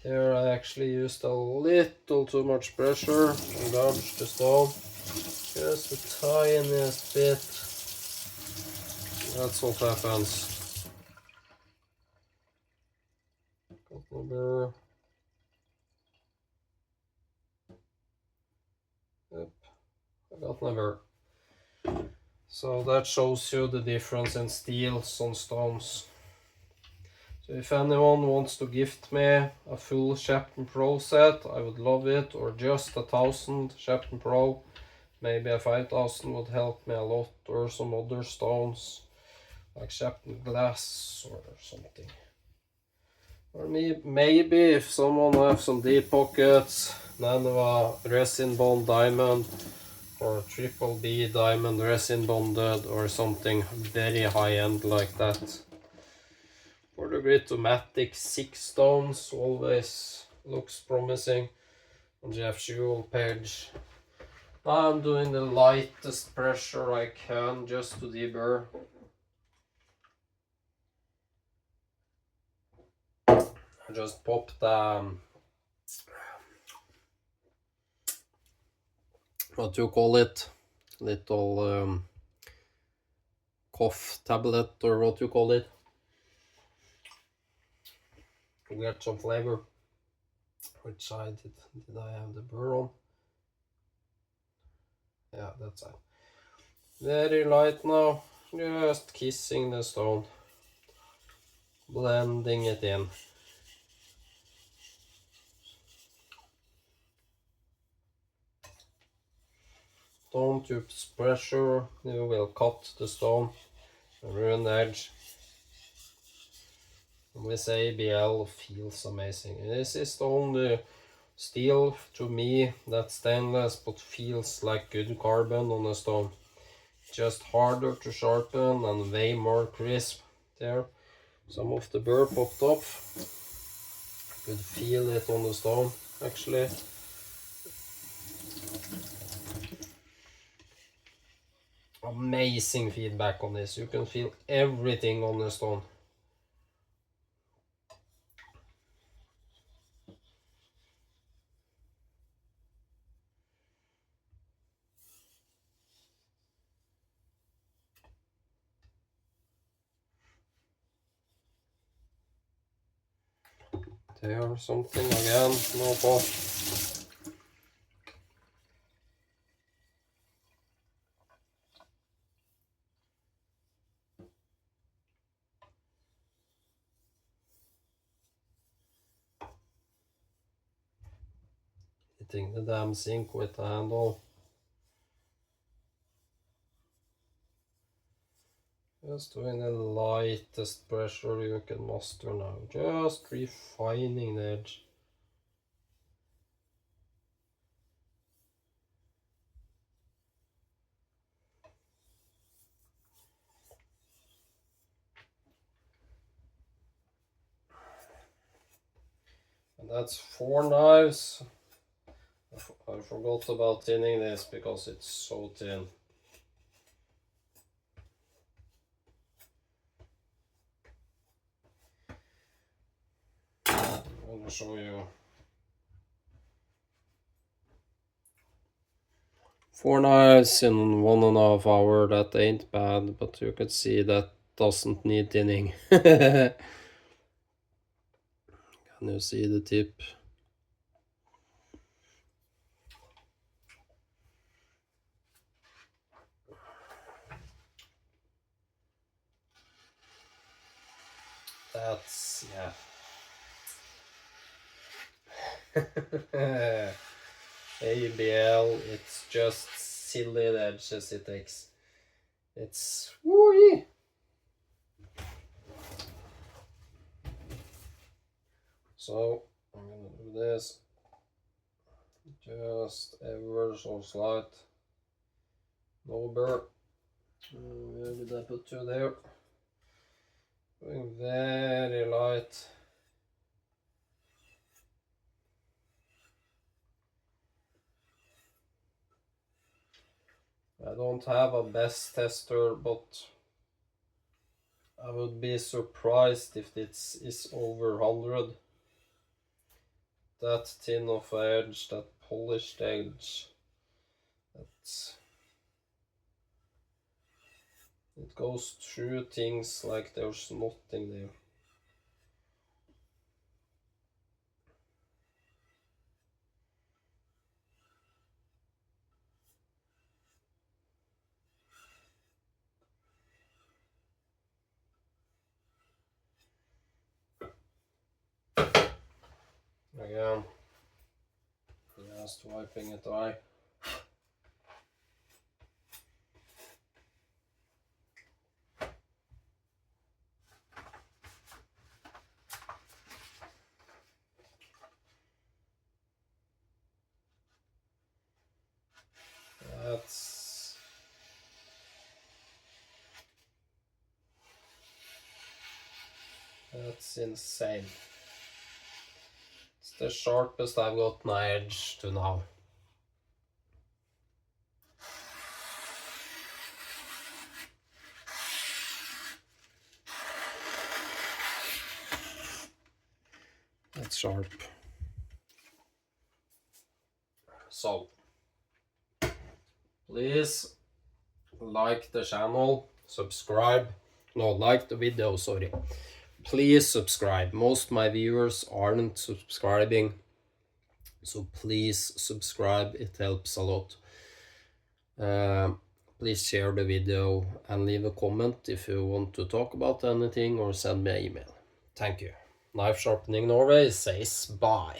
There I actually used a little too much pressure and dodged the stone. Just the tiniest bit. That's what happens. Got my burr. Yep, I got my burr. So that shows you the difference in steels on stones. So if anyone wants to gift me a full Sharpen Pro set, I would love it, or just 1000 Sharpen Pro. Maybe a 5000 would help me a lot, or some other stones like Sharpen glass or something. Or maybe if someone has some deep pockets, nano resin bond diamond or triple B diamond resin bonded or something very high end like that. For the Gritomatic 6 stones always looks promising on Jeff Jewel page. I'm doing the lightest pressure I can just to deburr. I just popped what you call it, little cough tablet or what you call it, to get some flavor. Which side did I have the burr on? Yeah, that's it. Very light now, just kissing the stone, blending it in. Don't use pressure, you will cut the stone and ruin the edge. And this ABL feels amazing. This is the only steel to me that's stainless but feels like good carbon on a stone. just harder to sharpen and way more crisp there. Some of the burr popped off. Could feel it on the stone actually. Amazing feedback on this. You can feel everything on the stone. There, something again, no pop. Hitting the damn sink with the handle. Just doing the lightest pressure you can master now. Just refining the edge. And that's 4 knives. I forgot about thinning this because it's so thin. I'm gonna show you. 4 knives in 1.5 hours, that ain't bad, but you can see that doesn't need thinning. Can you see the tip? That's, yeah. ABL, it's just silly the edges it takes. It's woo-wee. So I'm gonna do this just ever so slight. No burr. Where did I put you there? Going very light. I don't have a best tester, but I would be surprised if this is over 100. That thin of edge, that polished edge, it goes through things like there's nothing there. Again, just wiping it dry. That's insane. It's the sharpest I've gotten an edge to now. That's sharp. So, please like the channel, subscribe. No, like the video, sorry. Please subscribe. Most of my viewers aren't subscribing, so please subscribe, it helps a lot. Please share the video and leave a comment if you want to talk about anything or send me an email. Thank you. Knife Sharpening Norway says bye.